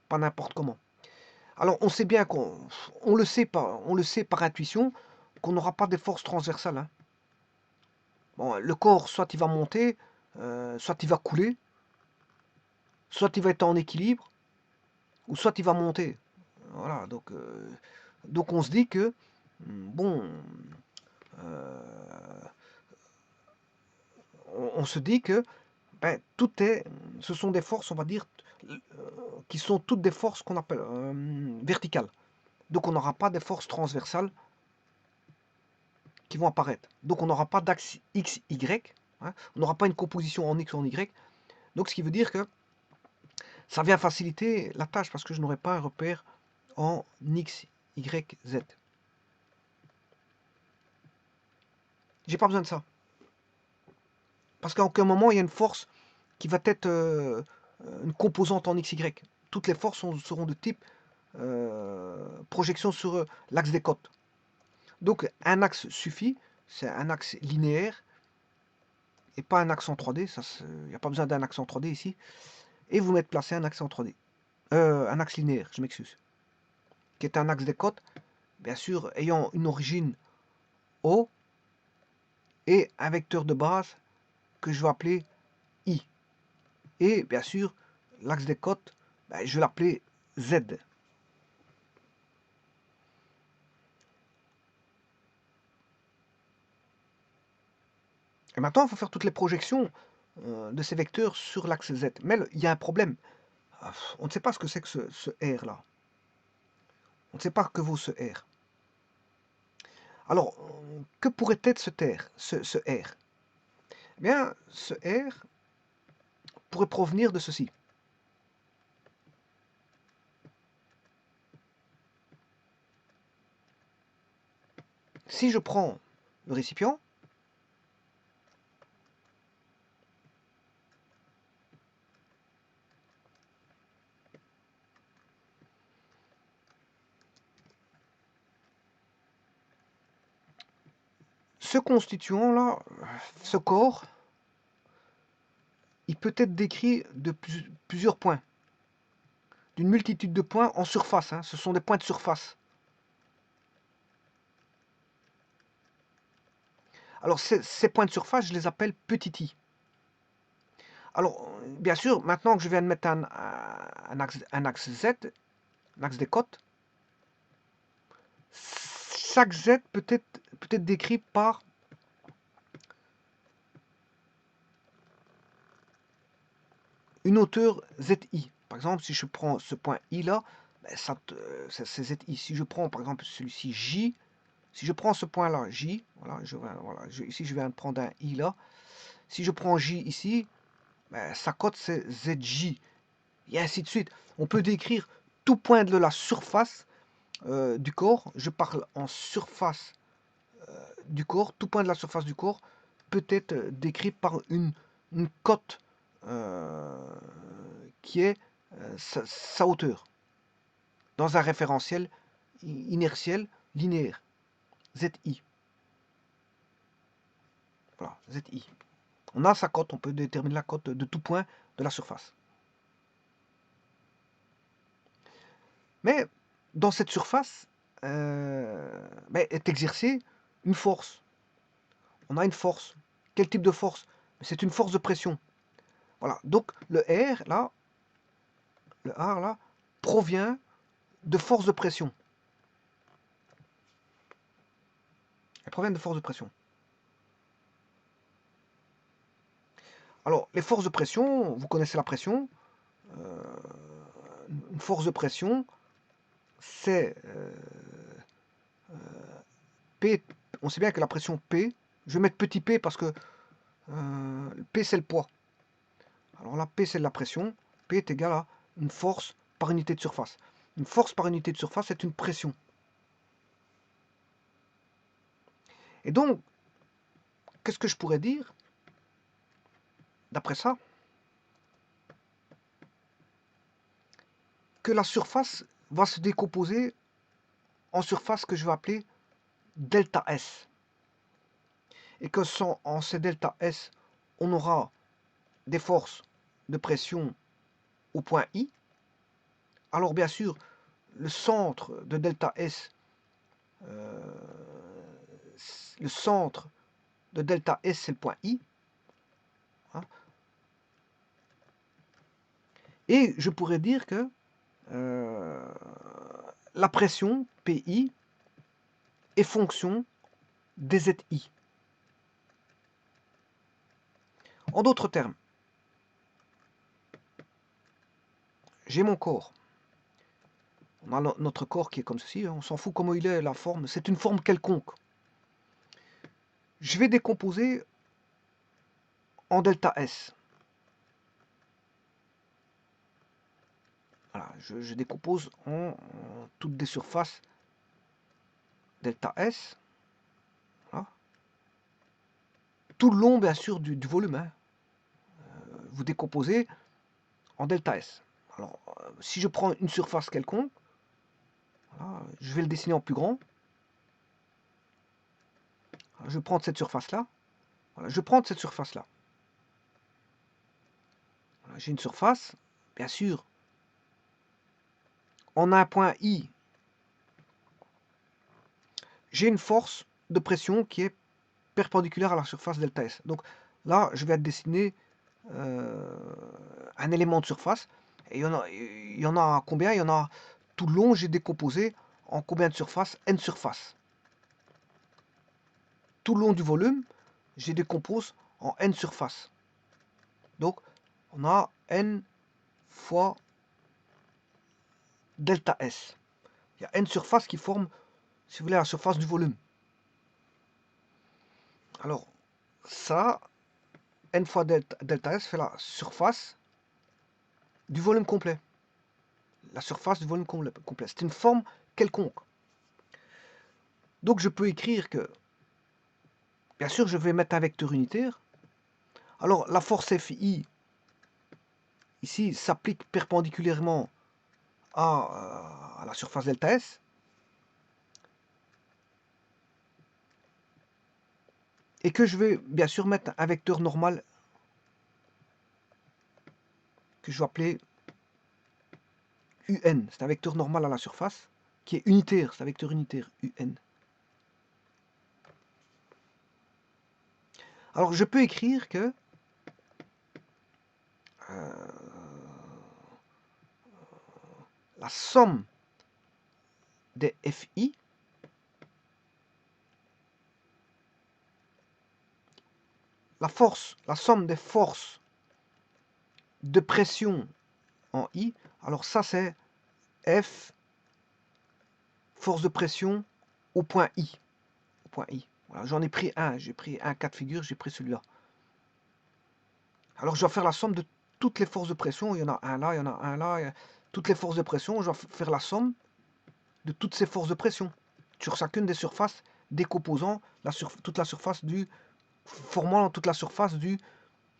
Pas n'importe comment. Alors, on sait bien on le sait par intuition qu'on n'aura pas des forces transversales. Hein. Bon, le corps, soit il va monter, soit il va couler, soit il va être en équilibre, ou soit il va monter. Voilà, donc on se dit que, bon, on se dit que ben, ce sont des forces, on va dire, qui sont toutes des forces qu'on appelle verticales. Donc on n'aura pas des forces transversales qui vont apparaître. Donc on n'aura pas d'axe X, Y, hein, on n'aura pas une composition en X ou en Y. Donc ce qui veut dire que ça vient faciliter la tâche parce que je n'aurai pas un repère en X, Y, Z. J'ai pas besoin de ça. Parce qu'à aucun moment il y a une force qui va être une composante en X, Y. Toutes les forces seront de type projection sur l'axe des côtes. Donc un axe suffit, c'est un axe linéaire et pas un axe en 3D. Il n'y a pas besoin d'un axe en 3D ici. Et vous mettez placé un axe en 3D. Un axe linéaire, je m'excuse. Qui est un axe des côtes, bien sûr, ayant une origine O et un vecteur de base que je vais appeler I. Et bien sûr, l'axe des côtes, ben, je vais l'appeler Z. Et maintenant, il faut faire toutes les projections de ces vecteurs sur l'axe Z. Mais il y a un problème. On ne sait pas ce que c'est que ce R-là. On ne sait pas que vaut ce R. Alors, que pourrait être ce R? Eh bien, ce R pourrait provenir de ceci. Si je prends le récipient, ce constituant-là, ce corps, il peut être décrit de plusieurs points, d'une multitude de points en surface. Hein. Ce sont des points de surface. Alors, ces points de surface, je les appelle petits i. Alors, bien sûr, maintenant que je viens de mettre un axe Z, un axe des côtes, chaque Z peut être décrit par une hauteur ZI. Par exemple, si je prends ce point I là, ben c'est ZI. Si je prends par exemple celui-ci J, si je prends ce point là J, voilà, ici je viens de prendre un I là. Si je prends J ici, ben, sa cote c'est ZJ. Et ainsi de suite. On peut décrire tout point de la surface du corps. Je parle en surface du corps. Tout point de la surface du corps peut être décrit par une cote qui est sa hauteur dans un référentiel inertiel linéaire, ZI. Voilà, ZI. On a sa cote, on peut déterminer la cote de tout point de la surface. Mais dans cette surface est exercée une force. On a une force. Quel type de force? C'est une force de pression. Voilà. Donc le R là, provient de force de pression. Elle provient de force de pression. Alors, les forces de pression, vous connaissez la pression. Une force de pression, c'est P. On sait bien que la pression P, je vais mettre petit p parce que P c'est le poids. Alors là, P c'est de la pression. P est égal à une force par unité de surface. Une force par unité de surface, c'est une pression. Et donc, qu'est-ce que je pourrais dire d'après ça? Que la surface va se décomposer en surface que je vais appeler delta S. Et que en ces delta S, on aura des forces de pression au point I. Alors bien sûr, le centre de delta S, le centre de delta S, c'est le point I. Hein. Et je pourrais dire que la pression PI est fonction des ZI. En d'autres termes, j'ai mon corps. On a notre corps qui est comme ceci, on s'en fout comment il est, la forme, c'est une forme quelconque. Je vais décomposer en delta S. Voilà, je décompose en toutes des surfaces delta S. Voilà. Tout le long, bien sûr, du volume. Hein. Vous décomposez en delta S. Alors, si je prends une surface quelconque, voilà, je vais le dessiner en plus grand. Alors, je prends cette surface-là. Voilà, je prends cette surface-là. Voilà, j'ai une surface, bien sûr. En un point I, j'ai une force de pression qui est perpendiculaire à la surface delta S. Donc là, je vais dessiner un élément de surface. Et il y en a combien? Il y en a tout le long, j'ai décomposé en combien de surfaces? N surfaces. Tout le long du volume, j'ai décompose en N surfaces. Donc, on a N fois delta S. Il y a N surfaces qui forment, si vous voulez, la surface du volume. Alors, ça, N fois delta S fait la surface du volume complet. La surface du volume complet. C'est une forme quelconque. Donc, je peux écrire que, bien sûr, je vais mettre un vecteur unitaire. Alors, la force Fi, ici, s'applique perpendiculairement à la surface delta S. Et que je vais, bien sûr, mettre un vecteur normal que je vais appeler UN. C'est un vecteur normal à la surface qui est unitaire. C'est un vecteur unitaire, UN. Alors, je peux écrire que la somme des FI la somme des forces de pression en I, alors ça c'est F, force de pression au point I. Au point I. Voilà, j'en ai pris un, j'ai pris un cas de figure, j'ai pris celui-là. Alors je dois faire la somme de toutes les forces de pression, il y en a un là, il y en a un là, toutes les forces de pression, je dois faire la somme de toutes ces forces de pression sur chacune des surfaces décomposant toute la surface formant toute la surface du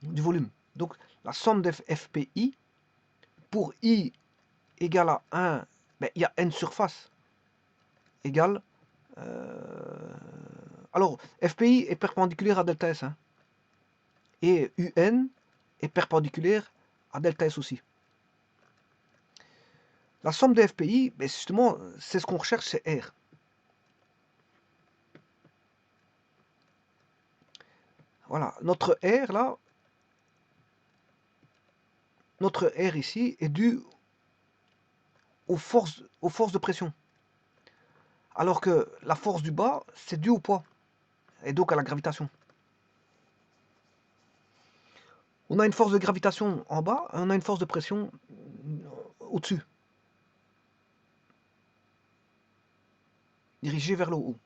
volume. Donc la somme des FPI pour I égale à 1, ben, il y a N surface égale. Alors FPI est perpendiculaire à delta S. Hein, et UN est perpendiculaire à delta S aussi. La somme des FPI, ben justement, c'est ce qu'on recherche, c'est R. Voilà, notre R là, notre R ici est dû aux forces de pression. Alors que la force du bas, c'est dû au poids, et donc à la gravitation. On a une force de gravitation en bas, et on a une force de pression au-dessus, dirigée vers le haut.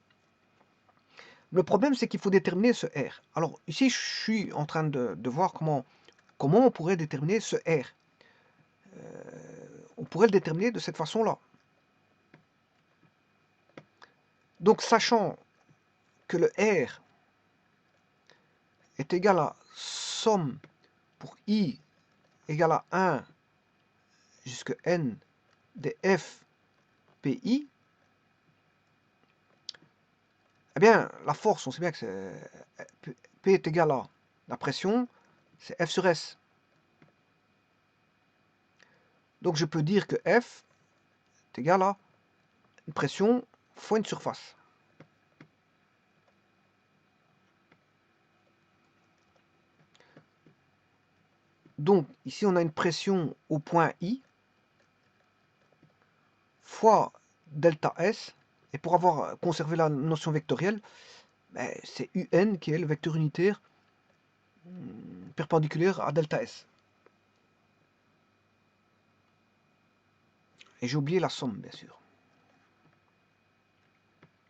Le problème, c'est qu'il faut déterminer ce R. Alors ici, je suis en train de voir comment on pourrait déterminer ce R. On pourrait le déterminer de cette façon-là. Donc, sachant que le R est égal à somme pour I égale à 1 jusqu'à N des F PI, eh bien, la force, on sait bien que P est égal à la pression, c'est F sur S. Donc je peux dire que F est égal à une pression fois une surface. Donc ici on a une pression au point I fois delta S, et pour avoir conservé la notion vectorielle, ben, c'est UN qui est le vecteur unitaire perpendiculaire à delta S. Et j'ai oublié la somme, bien sûr.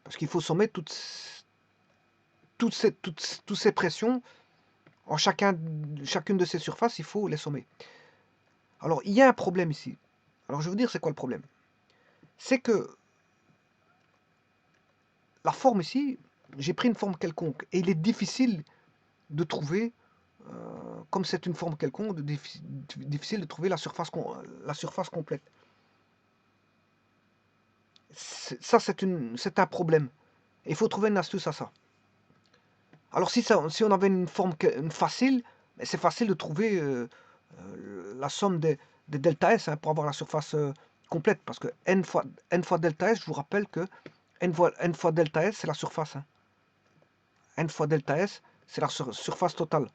Parce qu'il faut sommer toutes ces pressions en chacune de ces surfaces, il faut les sommer. Alors, il y a un problème ici. Alors, je vais vous dire c'est quoi le problème. C'est que la forme ici, j'ai pris une forme quelconque. Et il est difficile de trouver, comme c'est une forme quelconque, difficile de trouver la surface complète. Ça, c'est un problème. Et il faut trouver une astuce à ça. Alors, si on avait une forme facile, c'est facile de trouver la somme des delta S pour avoir la surface complète. Parce que n fois delta S, je vous rappelle que n fois delta S, c'est la surface. N fois delta S, c'est la surface totale.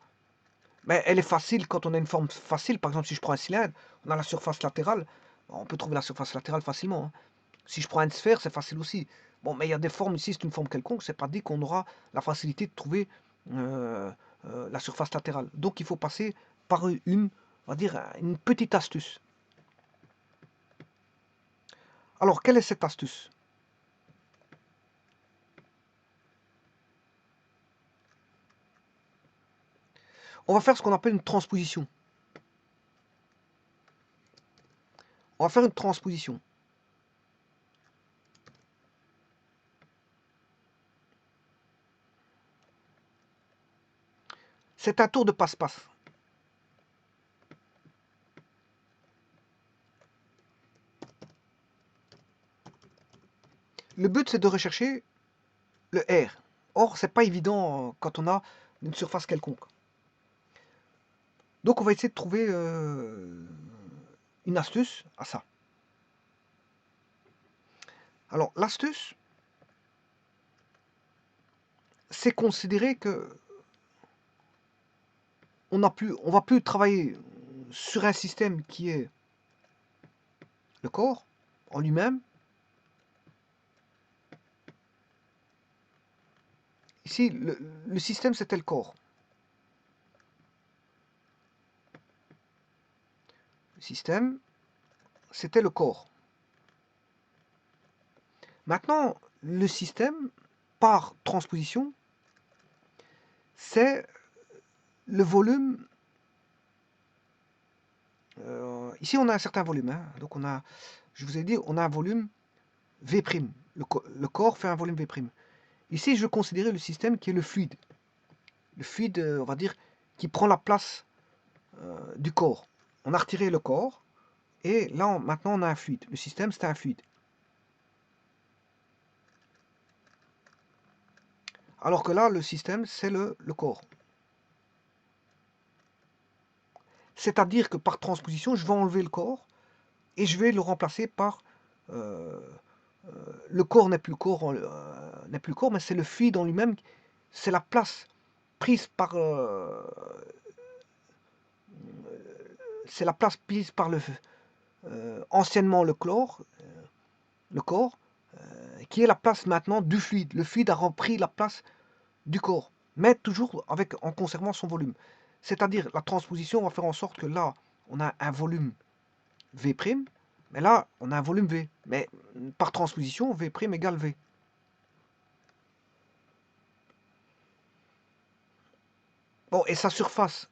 Mais elle est facile quand on a une forme facile. Par exemple, si je prends un cylindre, on a la surface latérale. On peut trouver la surface latérale facilement. Si je prends une sphère, c'est facile aussi. Bon, mais il y a des formes ici, c'est une forme quelconque, c'est pas dit qu'on aura la facilité de trouver la surface latérale. Donc il faut passer par on va dire, une petite astuce. Alors, quelle est cette astuce? On va faire ce qu'on appelle une transposition. On va faire une transposition. C'est un tour de passe-passe. Le but, c'est de rechercher le R. Or, c'est pas évident quand on a une surface quelconque. Donc, on va essayer de trouver une astuce à ça. Alors, l'astuce, c'est considérer que on va plus travailler sur un système qui est le corps en lui-même. Ici, le système, c'était le corps. Le système, c'était le corps. Maintenant, le système, par transposition, c'est le volume. Ici, on a un certain volume. Donc, je vous ai dit, on a un volume V'. Le corps fait un volume V'. Ici, je vais considérer le système qui est le fluide. Le fluide, on va dire, qui prend la place du corps. On a retiré le corps, et là, maintenant, on a un fluide. Le système, c'est un fluide. Alors que là, le système, c'est le corps. C'est-à-dire que par transposition, je vais enlever le corps, et je vais le remplacer par... le corps n'est plus corps, mais c'est le fluide en lui-même. C'est la place prise par... c'est la place prise par anciennement le corps, qui est la place maintenant du fluide. Le fluide a repris la place du corps, mais toujours en conservant son volume. C'est-à-dire, la transposition va faire en sorte que là, on a un volume V', mais là, on a un volume V. Mais par transposition, V' égale V. Bon, et sa surface,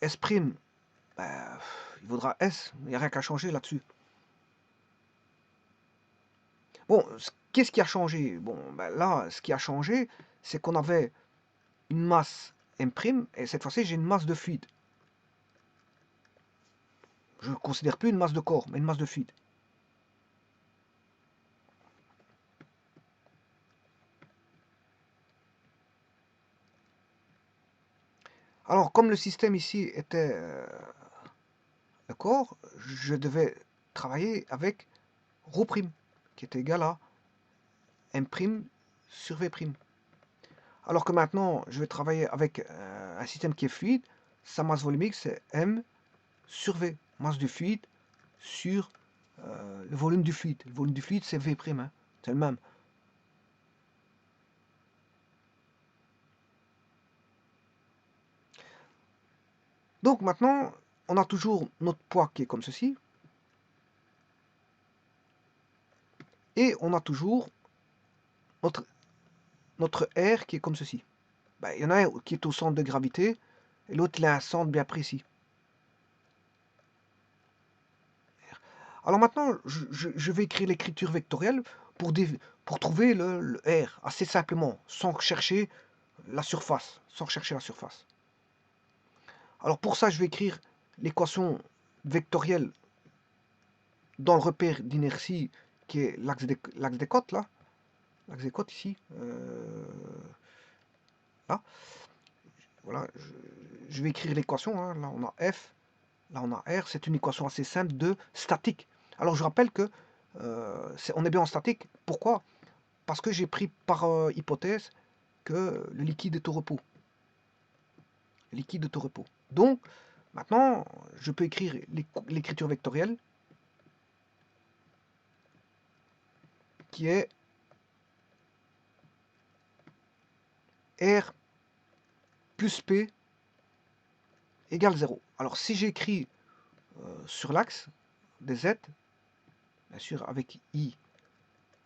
S', ben, il vaudra S, il n'y a rien qu'à changer là-dessus. Bon, qu'est-ce qui a changé? Bon, ben là, ce qui a changé, c'est qu'on avait une masse M', et cette fois-ci, j'ai une masse de fluide. Je ne considère plus une masse de corps, mais une masse de fluide. Alors, comme le système ici était le corps, je devais travailler avec ρ', qui est égal à M' sur V'. Alors que maintenant, je vais travailler avec un système qui est fluide, sa masse volumique, c'est M sur V, masse du fluide sur le volume du fluide. Le volume du fluide, c'est V', hein, c'est le même. Donc maintenant, on a toujours notre poids qui est comme ceci, et on a toujours notre R qui est comme ceci. Ben, il y en a un qui est au centre de gravité, et l'autre il a un centre bien précis. Alors maintenant, je vais écrire l'écriture vectorielle pour trouver le R, assez simplement, sans chercher la surface. Alors pour ça, je vais écrire l'équation vectorielle dans le repère d'inertie qui est l'axe des côtes, là. L'axe des côtes ici. Là. Voilà, je vais écrire l'équation. Hein. Là, on a F. Là, on a R. C'est une équation assez simple de statique. Alors, je rappelle que on est bien en statique. Pourquoi? Parce que j'ai pris par hypothèse que le liquide est au repos. Le liquide est au repos. Donc, maintenant, je peux écrire l'écriture vectorielle qui est R plus P égale 0. Alors, si j'écris sur l'axe des Z, bien sûr avec I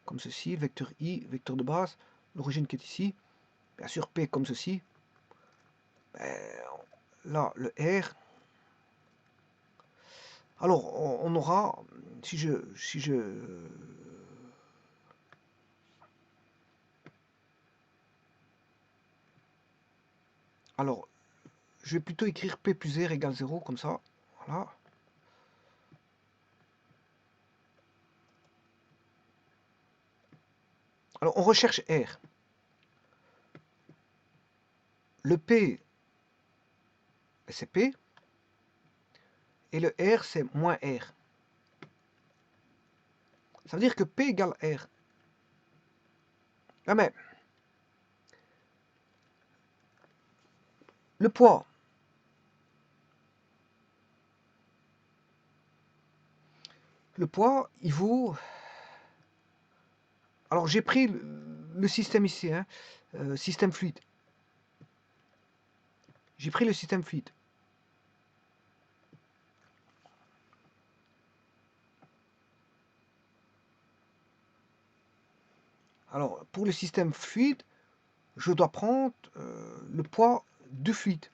comme ceci, vecteur I, vecteur de base, l'origine qui est ici, bien sûr P comme ceci, là le R, alors on aura, si je alors je vais plutôt écrire P plus R égale 0 comme ça, voilà. Alors on recherche R. Le P, c'est P, et le R, c'est moins R. Ça veut dire que P égale R. Ah mais, le poids, il vaut... Alors j'ai pris le système ici, hein, système fluide. J'ai pris le système fluide. Alors, pour le système fluide, je dois prendre le poids du fluide.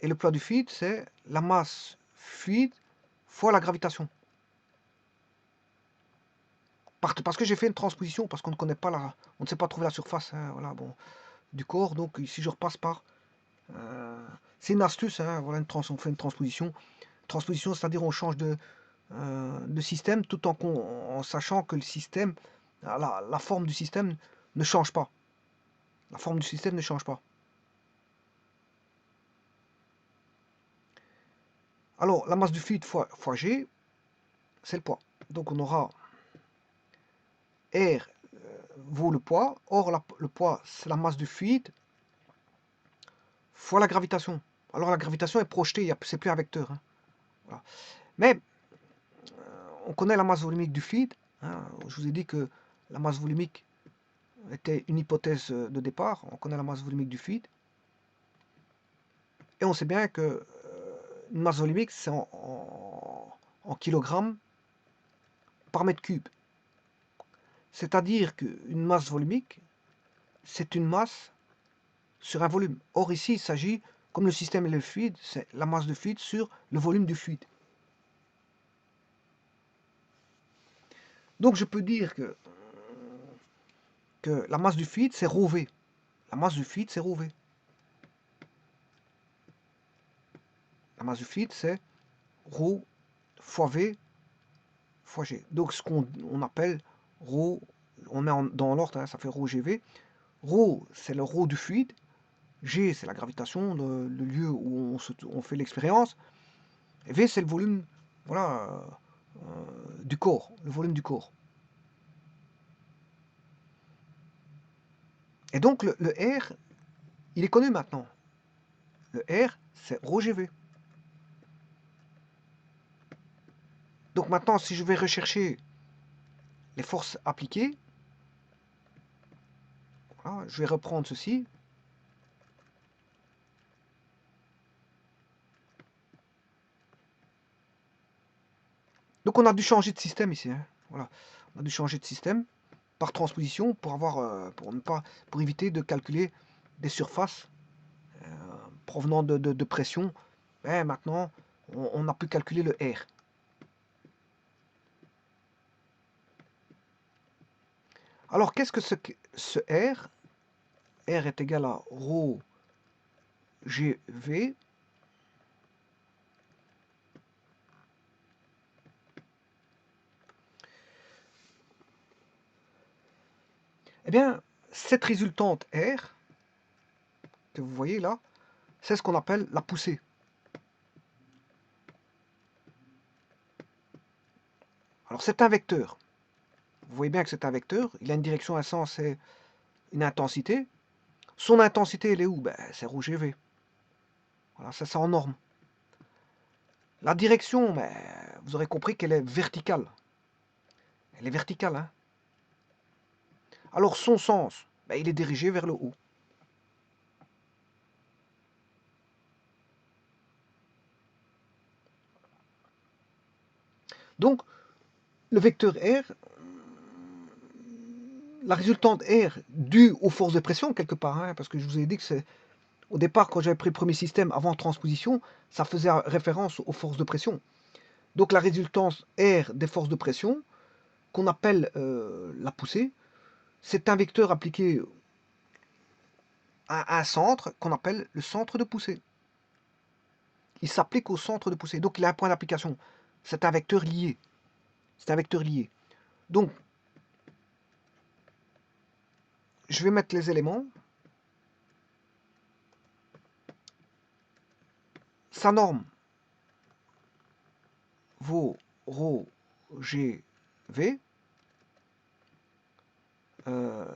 Et le poids du fluide, c'est la masse fluide fois la gravitation. Parce que j'ai fait une transposition, parce qu'on ne connaît pas on ne sait pas trouver la surface, hein, voilà, bon, du corps. Donc ici, je repasse par... c'est une astuce, hein, voilà, on fait une transposition. Transposition, c'est-à-dire on change de système tout en sachant que le système, la forme du système ne change pas. La forme du système ne change pas. Alors, la masse du fluide fois G, c'est le poids. Donc, on aura R vaut le poids. Or, le poids, c'est la masse du fluide fois la gravitation. Alors, la gravitation est projetée, c'est plus un vecteur. Hein. Voilà. Mais, on connaît la masse volumique du fluide. Hein. Je vous ai dit que la masse volumique était une hypothèse de départ. On connaît la masse volumique du fluide. Et on sait bien que une masse volumique, c'est en kilogrammes par mètre cube. C'est-à-dire qu'une masse volumique, c'est une masse sur un volume. Or ici, il s'agit, comme le système est le fluide, c'est la masse de fluide sur le volume du fluide. Donc je peux dire que la masse du fluide, c'est ρV. La masse du fluide, c'est ρV. La masse du fluide, c'est ρ fois V fois G. Donc, ce qu'on appelle ρ, on met dans l'ordre, hein, ça fait ρGV. ρ, c'est le ρ du fluide. G, c'est la gravitation, le lieu où on fait l'expérience. Et V, c'est le volume, voilà, du corps, le volume du corps. Et donc, le R, il est connu maintenant. Le R, c'est ρGV. Donc maintenant, si je vais rechercher les forces appliquées, voilà, je vais reprendre ceci. Donc on a dû changer de système ici. Hein. Voilà. On a dû changer de système par transposition pour avoir, pour éviter de calculer des surfaces provenant de pression. Et maintenant, on a pu calculer le R. Alors qu'est-ce que ce R? R est égal à ρ GV. Eh bien, cette résultante R, que vous voyez là, c'est ce qu'on appelle la poussée. Alors c'est un vecteur. Vous voyez bien que c'est un vecteur. Il a une direction, un sens et une intensité. Son intensité, elle est où? Ben, c'est ρGV. Voilà, ça c'est en norme. La direction, ben, vous aurez compris qu'elle est verticale. Elle est verticale. Hein. Alors son sens, ben, il est dirigé vers le haut. Donc, le vecteur R, la résultante R due aux forces de pression, quelque part, hein, parce que je vous ai dit que c'est au départ, quand j'avais pris le premier système avant transposition, ça faisait référence aux forces de pression. Donc la résultance R des forces de pression, qu'on appelle la poussée, c'est un vecteur appliqué à un centre qu'on appelle le centre de poussée. Il s'applique au centre de poussée. Donc il a un point d'application. C'est un vecteur lié. C'est un vecteur lié. Donc, je vais mettre les éléments. Sa norme vaut ρ G V.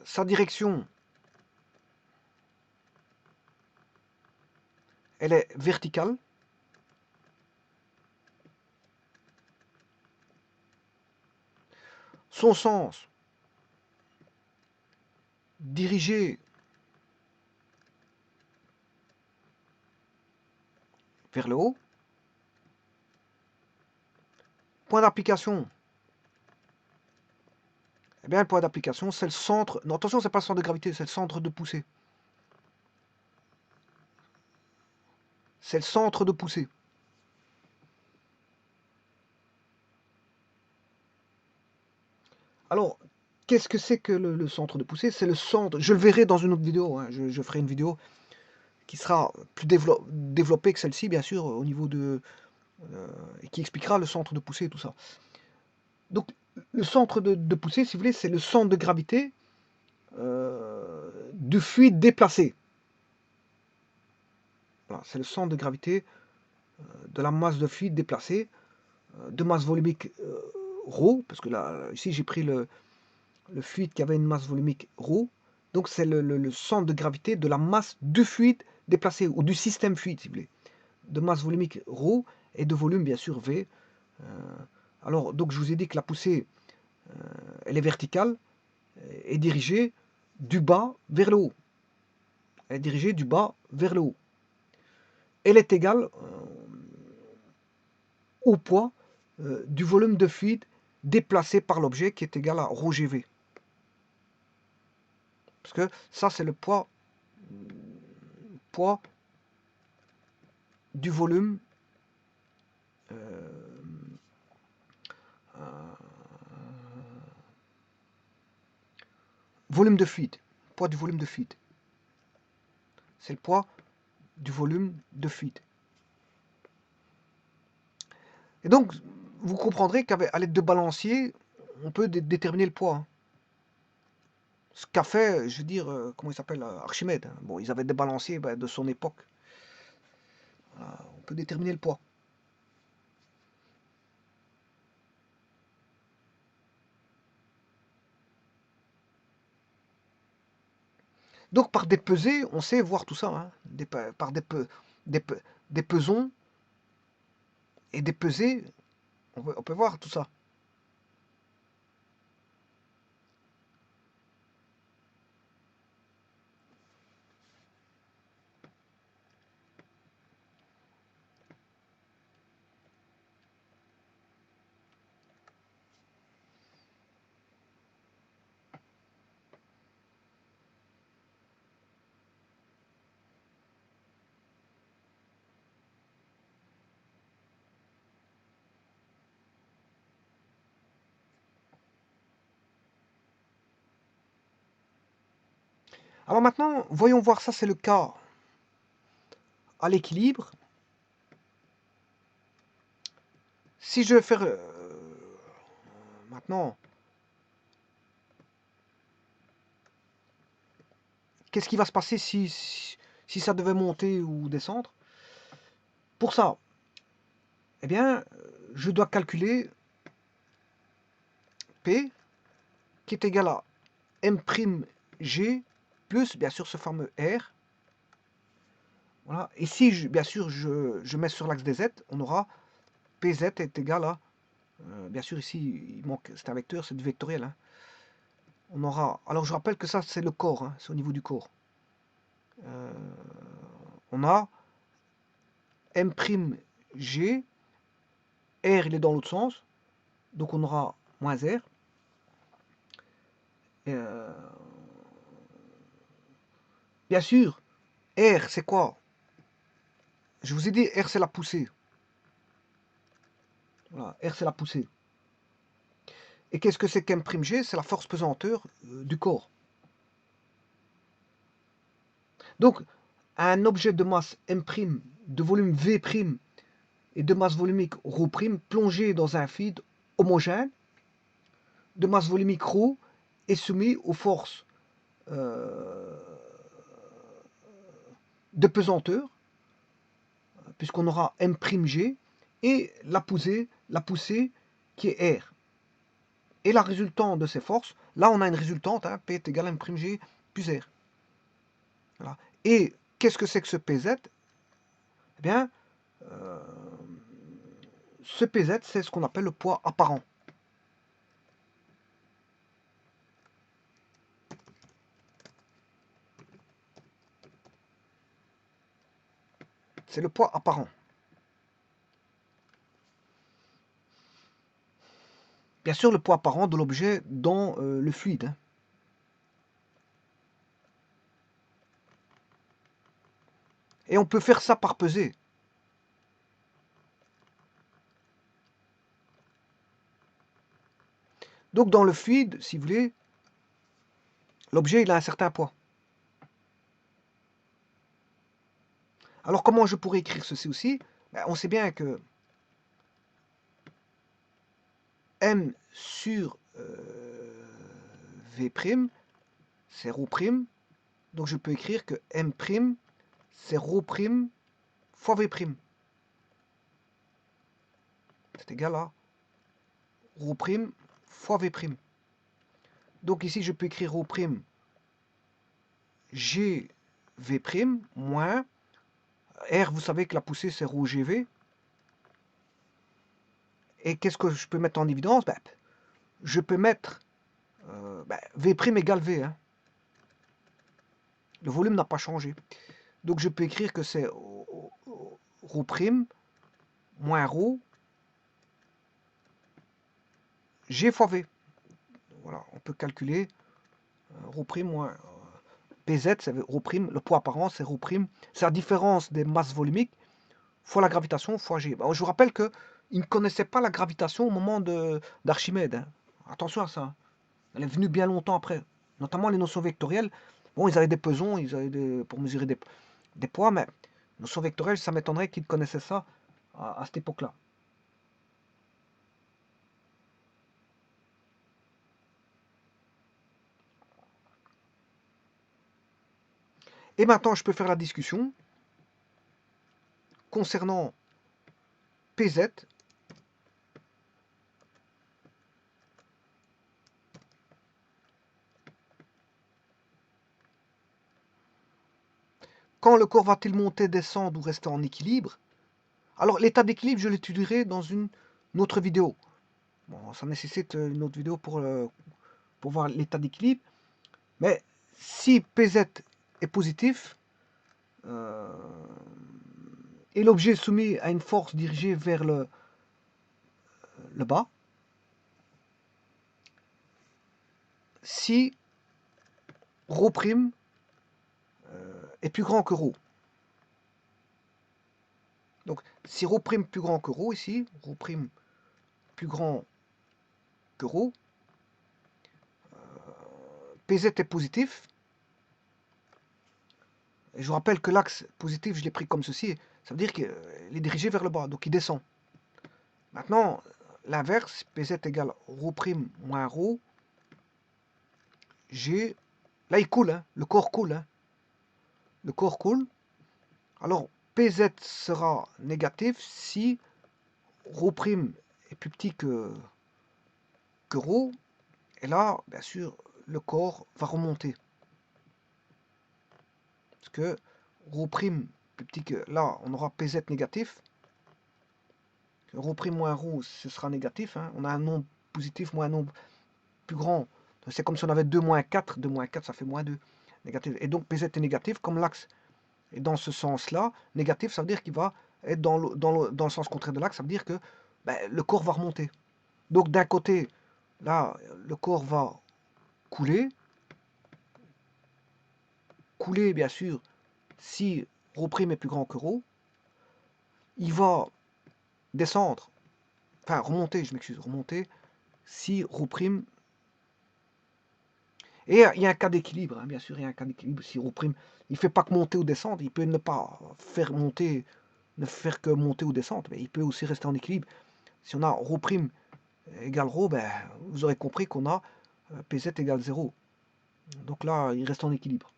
Sa direction, elle est verticale. Son sens, dirigé vers le haut. Point d'application. Eh bien, le point d'application, c'est le centre. Non, attention, c'est pas le centre de gravité, c'est le centre de poussée. C'est le centre de poussée. Alors, qu'est-ce que c'est que le centre de poussée? C'est le centre. Je le verrai dans une autre vidéo. Hein. Je ferai une vidéo qui sera plus développée que celle-ci, bien sûr, au niveau de. Et qui expliquera le centre de poussée et tout ça. Donc, le centre de poussée, si vous voulez, c'est le centre de gravité du fluide déplacé. Voilà, c'est le centre de gravité de la masse de fluide déplacée, de masse volumique ρ, parce que là, ici, j'ai pris le fluide qui avait une masse volumique ρ. Donc, c'est le centre de gravité de la masse du fluide déplacé, ou du système fluide, si vous voulez. De masse volumique ρ et de volume, bien sûr, V. Alors, donc, je vous ai dit que la poussée, elle est verticale et dirigée du bas vers le haut. Elle est dirigée du bas vers le haut. Elle est égale au poids du volume de fluide déplacé par l'objet qui est égal à ρGV. Parce que ça, c'est le poids du volume volume de fluide. Poids du volume de fluide. c'est le poids du volume de fluide. Et donc, vous comprendrez qu'à l'aide de balanciers, on peut déterminer le poids. Ce qu'a fait, je veux dire, comment il s'appelle, Archimède. Bon, ils avaient des balanciers de son époque. Voilà, on peut déterminer le poids. Donc, par des pesées, on sait voir tout ça. Hein. Par des pesons et des pesées, on peut voir tout ça. Alors maintenant, voyons voir, ça c'est le cas à l'équilibre. Si je vais faire maintenant, qu'est-ce qui va se passer si ça devait monter ou descendre? Pour ça, eh bien, je dois calculer P qui est égal à m'G plus, bien sûr, ce fameux R. Voilà. Et si, bien sûr, je mets sur l'axe des Z, on aura PZ est égal à, bien sûr, ici, il manque, c'est un vecteur, c'est du vectoriel. Hein. On aura, alors je rappelle que ça, c'est le corps, hein, c'est au niveau du corps. On a m'G, R, il est dans l'autre sens, donc on aura moins R. Bien sûr, R, c'est quoi? Je vous ai dit, R, c'est la poussée. Voilà, R, c'est la poussée. Et qu'est-ce que c'est qu'M'G? C'est la force pesanteur du corps. Donc, un objet de masse M', de volume V', et de masse volumique ρ', plongé dans un fluide homogène, de masse volumique ρ, est soumis aux forces de pesanteur, puisqu'on aura m'G, et la poussée qui est R. Et la résultante de ces forces, là on a une résultante, hein, P est égal à m'G plus R. Voilà. Et qu'est-ce que c'est que ce PZ? Eh bien, ce PZ, c'est ce qu'on appelle le poids apparent. C'est le poids apparent. Bien sûr, le poids apparent de l'objet dans le fluide. Hein. Et on peut faire ça par pesée. Donc dans le fluide, si vous voulez, l'objet il a un certain poids. Alors comment je pourrais écrire ceci aussi? Ben, on sait bien que M sur V', c'est ρ'. Donc je peux écrire que M', c'est ρ' fois V'. C'est égal à ρ' fois V'. Donc ici, je peux écrire ρ' GV' moins R, vous savez que la poussée, c'est ρGV. Et qu'est-ce que je peux mettre en évidence? Ben, je peux mettre V' égale V. Hein. Le volume n'a pas changé. Donc je peux écrire que c'est ρ' moins ρ G fois V. Voilà, on peut calculer ρ' moins PZ, c'est ρ', le poids apparent, c'est ρ'. C'est la différence des masses volumiques fois la gravitation fois G. Ben, je vous rappelle qu'ils ne connaissaient pas la gravitation au moment d'Archimède. Hein. Attention à ça. Hein. Elle est venue bien longtemps après. Notamment les notions vectorielles. Bon, ils avaient des pesons, pour mesurer des poids, mais notion vectorielle, ça m'étonnerait qu'ils connaissaient ça à cette époque-là. Et maintenant, je peux faire la discussion concernant PZ. Quand le corps va-t-il monter, descendre ou rester en équilibre? Alors, l'état d'équilibre, je l'étudierai dans une autre vidéo. Bon, ça nécessite une autre vidéo pour voir l'état d'équilibre. Mais si PZ est positif, et l'objet est soumis à une force dirigée vers le bas, si ρ' est plus grand que ρ. Donc, si ρ' plus grand que ρ, ici, ρ' plus grand que ρ, PZ est positif. Et je vous rappelle que l'axe positif, je l'ai pris comme ceci. Ça veut dire qu'il est dirigé vers le bas, donc il descend. Maintenant, l'inverse, PZ égale ρ' moins ρ, G. Là, il coule, hein, le corps coule. Hein. Le corps coule. Alors, PZ sera négatif si ρ' est plus petit que ρ. Et là, bien sûr, le corps va remonter. Parce que ρ' plus petit que... Là, on aura PZ négatif. ρ' moins ρ, ce sera négatif. Hein. On a un nombre positif moins un nombre plus grand. C'est comme si on avait 2 moins 4. 2 moins 4, ça fait moins 2. Négatif. Et donc, PZ est négatif. Comme l'axe est dans ce sens-là, négatif, ça veut dire qu'il va être dans le sens contraire de l'axe. Ça veut dire que le corps va remonter. Donc, d'un côté, là, le corps va couler. Couler, bien sûr, si ρ' est plus grand que ρ. Il va descendre, enfin remonter, je m'excuse, remonter, si ρ'. Et il y a un cas d'équilibre, hein, bien sûr, il y a un cas d'équilibre. Si ρ', il ne fait pas que monter ou descendre, il peut ne pas faire monter, ne faire que monter ou descendre, mais il peut aussi rester en équilibre. Si on a ρ' égale ρ, ben, vous aurez compris qu'on a PZ égale 0. Donc là, il reste en équilibre.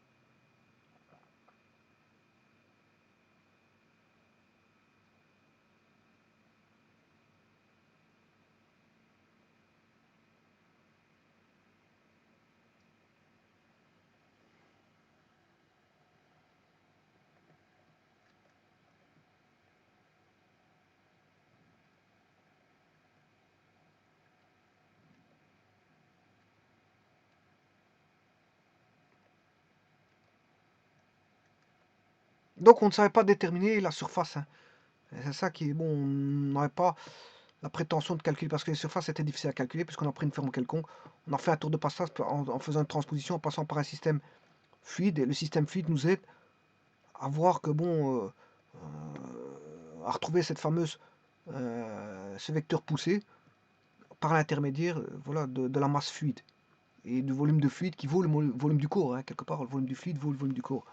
Donc on ne savait pas déterminer la surface. Hein. C'est ça qui est bon, on n'avait pas la prétention de calculer, parce que les surfaces étaient difficiles à calculer, puisqu'on a pris une forme quelconque. On a fait un tour de passage en faisant une transposition, en passant par un système fluide, et le système fluide nous aide à voir que bon, à retrouver cette fameuse, ce vecteur poussé, par l'intermédiaire voilà, de la masse fluide, et du volume de fluide qui vaut le volume du corps, hein, quelque part, le volume du fluide vaut le volume du corps.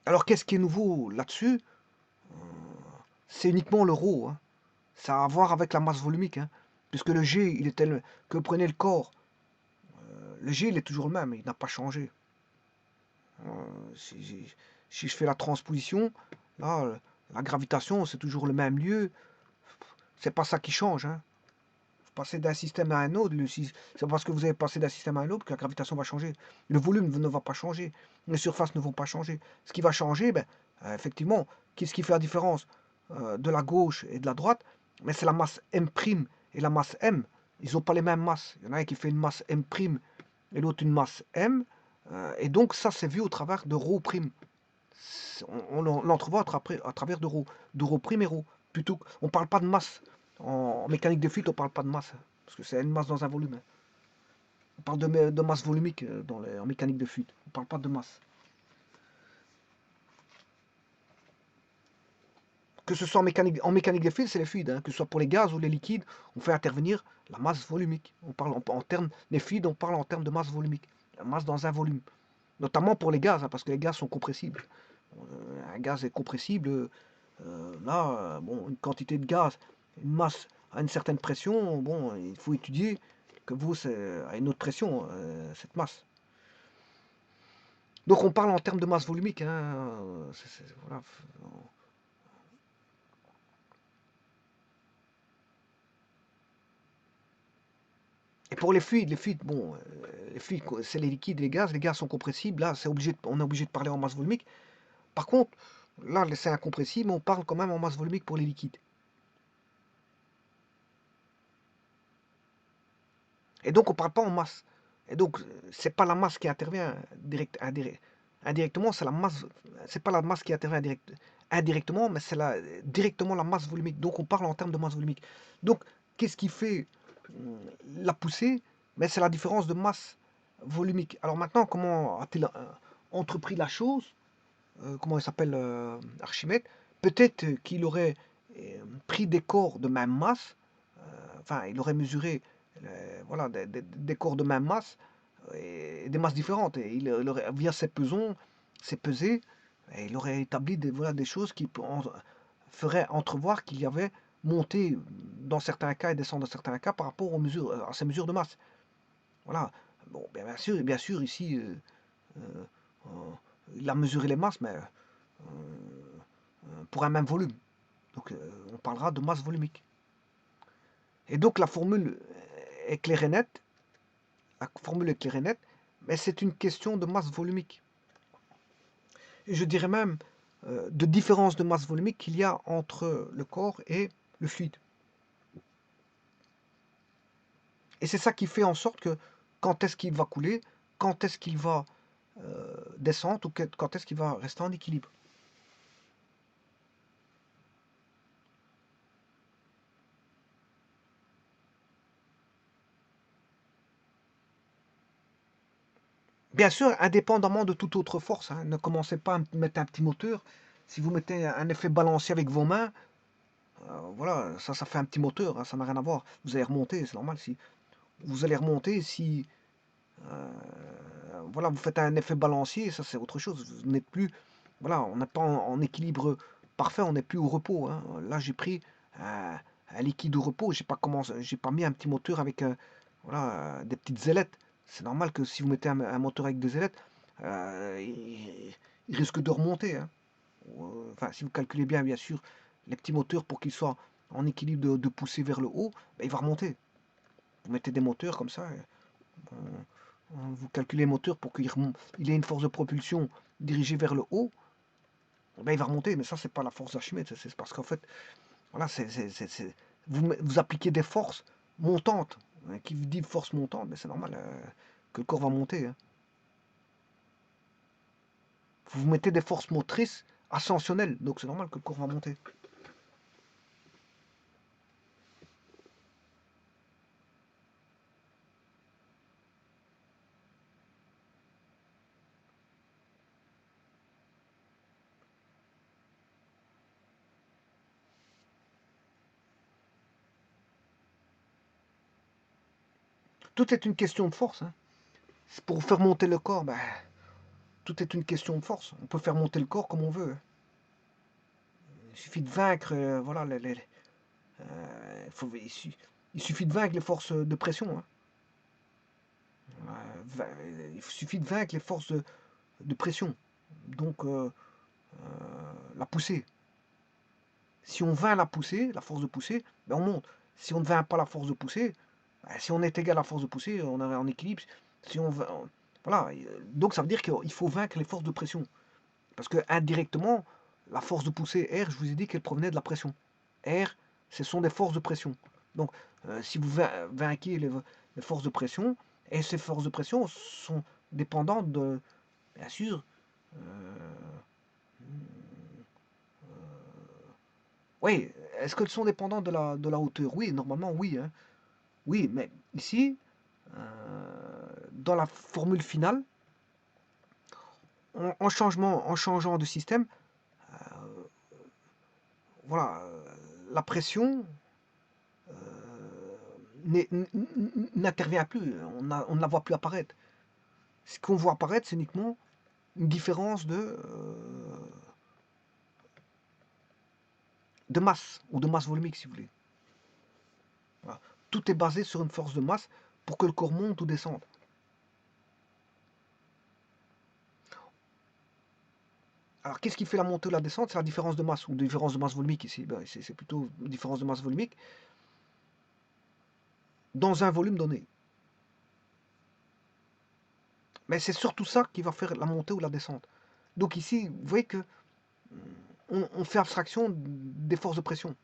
Alors qu'est-ce qui est nouveau là-dessus? C'est uniquement le ρ, hein. Ça a à voir avec la masse volumique, hein. Puisque le G, il est tel que vous prenez le corps, le G, il est toujours le même, il n'a pas changé. Si je fais la transposition, là, la gravitation, c'est toujours le même lieu. C'est pas ça qui change, hein. Vous passez d'un système à un autre, c'est parce que vous avez passé d'un système à un autre que la gravitation va changer. Le volume ne va pas changer, les surfaces ne vont pas changer. Ce qui va changer, effectivement, qu'est-ce qui fait la différence de la gauche et de la droite? Mais c'est la masse M' et la masse M. Ils n'ont pas les mêmes masses. Il y en a un qui fait une masse M' et l'autre une masse M. Et donc ça, c'est vu au travers de ρ'. On l'entrevoit à travers de ρ et ρ. Plutôt, on ne parle pas de masse. En mécanique de fluide, on ne parle pas de masse. Parce que c'est une masse dans un volume. On parle de masse volumique en mécanique de fluide. On ne parle pas de masse. Que ce soit en mécanique de fluide, c'est les fluides. Hein. Que ce soit pour les gaz ou les liquides, on fait intervenir la masse volumique. On parle en termes des fluides, on parle en termes de masse volumique. La masse dans un volume. Notamment pour les gaz, hein, parce que les gaz sont compressibles. Un gaz est compressible. Là, bon, une quantité de gaz, une masse à une certaine pression, bon, il faut étudier que vous, c'est à une autre pression, cette masse. Donc on parle en termes de masse volumique, hein, voilà. Et pour les fluides, bon, les fluides, c'est les liquides, les gaz sont compressibles, là, on est obligé de parler en masse volumique. Par contre, là, c'est incompressible, mais on parle quand même en masse volumique pour les liquides. Et donc, on ne parle pas en masse. Et donc, c'est pas la masse qui intervient indirectement, c'est la masse, c'est pas la masse qui intervient indirectement, mais c'est directement la masse volumique. Donc, on parle en termes de masse volumique. Donc, qu'est-ce qui fait la poussée? Mais c'est la différence de masse volumique. Alors maintenant, comment a-t-il entrepris la chose? Comment il s'appelle, Archimède? Peut-être qu'il aurait pris des corps de même masse, enfin, il aurait mesuré voilà, des corps de même masse et des masses différentes. Et il aurait, via ses pesons, ses pesées, et il aurait établi voilà, des choses qui feraient entrevoir qu'il y avait monté dans certains cas et descendu dans certains cas par rapport aux mesures, à ces mesures de masse. Voilà. Bon, bien sûr, ici, il a mesuré les masses, mais pour un même volume. Donc, on parlera de masse volumique. Et donc, la formule est claire et nette. La formule est claire et nette, mais c'est une question de masse volumique. Et je dirais même de différence de masse volumique qu'il y a entre le corps et le fluide. Et c'est ça qui fait en sorte que quand est-ce qu'il va couler, quand est-ce qu'il va descendre ou quand est-ce qu'il va rester en équilibre. Bien sûr, indépendamment de toute autre force, hein, ne commencez pas à mettre un petit moteur. Si vous mettez un effet balancier avec vos mains, voilà, ça fait un petit moteur, hein, ça n'a rien à voir. Vous allez remonter, c'est normal. Si vous allez remonter, si voilà, vous faites un effet balancier, ça c'est autre chose. Vous n'êtes plus, voilà, on n'est pas en équilibre parfait, on n'est plus au repos, hein. Là, j'ai pris un liquide au repos, j'ai pas mis un petit moteur avec voilà, des petites ailettes. C'est normal que si vous mettez un moteur avec des ailettes, il risque de remonter, hein. Enfin, si vous calculez bien, bien sûr, les petits moteurs pour qu'ils soient en équilibre de pousser vers le haut, ben, il va remonter. Vous mettez des moteurs comme ça, vous calculez les moteurs pour qu'il ait une force de propulsion dirigée vers le haut, ben, il va remonter. Mais ça, c'est pas la force d'Archimède, c'est parce qu'en fait, voilà, vous appliquez des forces montantes. Qui dit force montante, ben, c'est normal que le corps va monter, hein. Vous mettez des forces motrices ascensionnelles, donc c'est normal que le corps va monter. Tout est une question de force, hein. Pour faire monter le corps, ben, tout est une question de force. On peut faire monter le corps comme on veut, hein. Il suffit de vaincre, voilà, il suffit de vaincre les forces de pression, hein. Il suffit de vaincre les forces de pression. Donc, la poussée. Si on vainc la poussée, la force de poussée, ben on monte. Si on ne vainc pas la force de poussée, ben si on est égal à la force de poussée, on est en équilibre. Si on, voilà. Donc ça veut dire qu'il faut vaincre les forces de pression. Parce que indirectement, la force de poussée R, je vous ai dit qu'elle provenait de la pression. R, ce sont des forces de pression. Donc, si vous vainquez les forces de pression, et ces forces de pression sont dépendantes de, bien sûr, oui, est-ce qu'elles sont dépendantes de la hauteur? Oui, normalement, oui, hein. Oui, mais ici, dans la formule finale, en changeant de système, voilà, la pression n'intervient plus, on ne la voit plus apparaître. Ce qu'on voit apparaître, c'est uniquement une différence de masse, ou de masse volumique si vous voulez. Voilà. Tout est basé sur une force de masse pour que le corps monte ou descende. Alors qu'est-ce qui fait la montée ou la descente? C'est la différence de masse, ou différence de masse volumique ici. Ben, c'est plutôt une différence de masse volumique dans un volume donné. Mais c'est surtout ça qui va faire la montée ou la descente. Donc ici, vous voyez que on fait abstraction des forces de pression.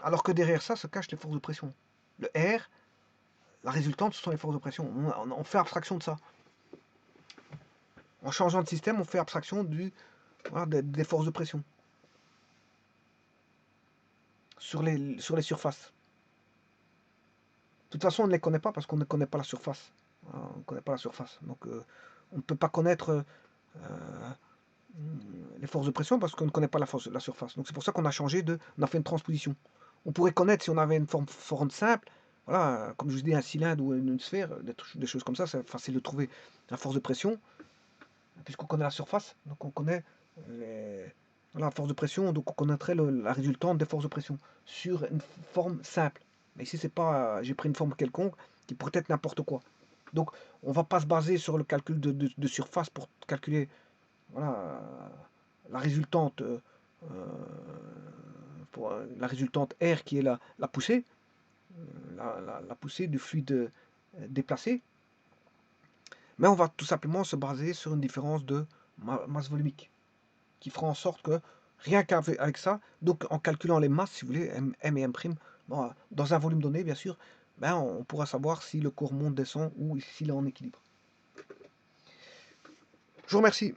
Alors que derrière ça se cachent les forces de pression. Le R, la résultante, ce sont les forces de pression. On fait abstraction de ça. En changeant de système, on fait abstraction voilà, des forces de pression sur les surfaces. De toute façon, on ne les connaît pas parce qu'on ne connaît pas la surface. Voilà, on ne connaît pas la surface. Donc, on ne peut pas connaître les forces de pression parce qu'on ne connaît pas la surface. Donc, c'est pour ça qu'on a changé on a fait une transposition. On pourrait connaître si on avait une forme simple, voilà, comme je vous dis, un cylindre ou une sphère, des choses comme ça, c'est facile de trouver la force de pression, puisqu'on connaît la surface, donc on connaît voilà, la force de pression, donc on connaîtrait la résultante des forces de pression sur une forme simple. Mais ici, c'est pas, j'ai pris une forme quelconque qui pourrait être n'importe quoi. Donc, on ne va pas se baser sur le calcul de surface pour calculer voilà, la résultante, la résultante R qui est la poussée, la poussée du fluide déplacé. Mais on va tout simplement se baser sur une différence de masse volumique qui fera en sorte que rien qu'avec ça, donc en calculant les masses, si vous voulez, M et M', bon, dans un volume donné, bien sûr, ben, on pourra savoir si le cours monte, descend ou s'il est en équilibre. Je vous remercie.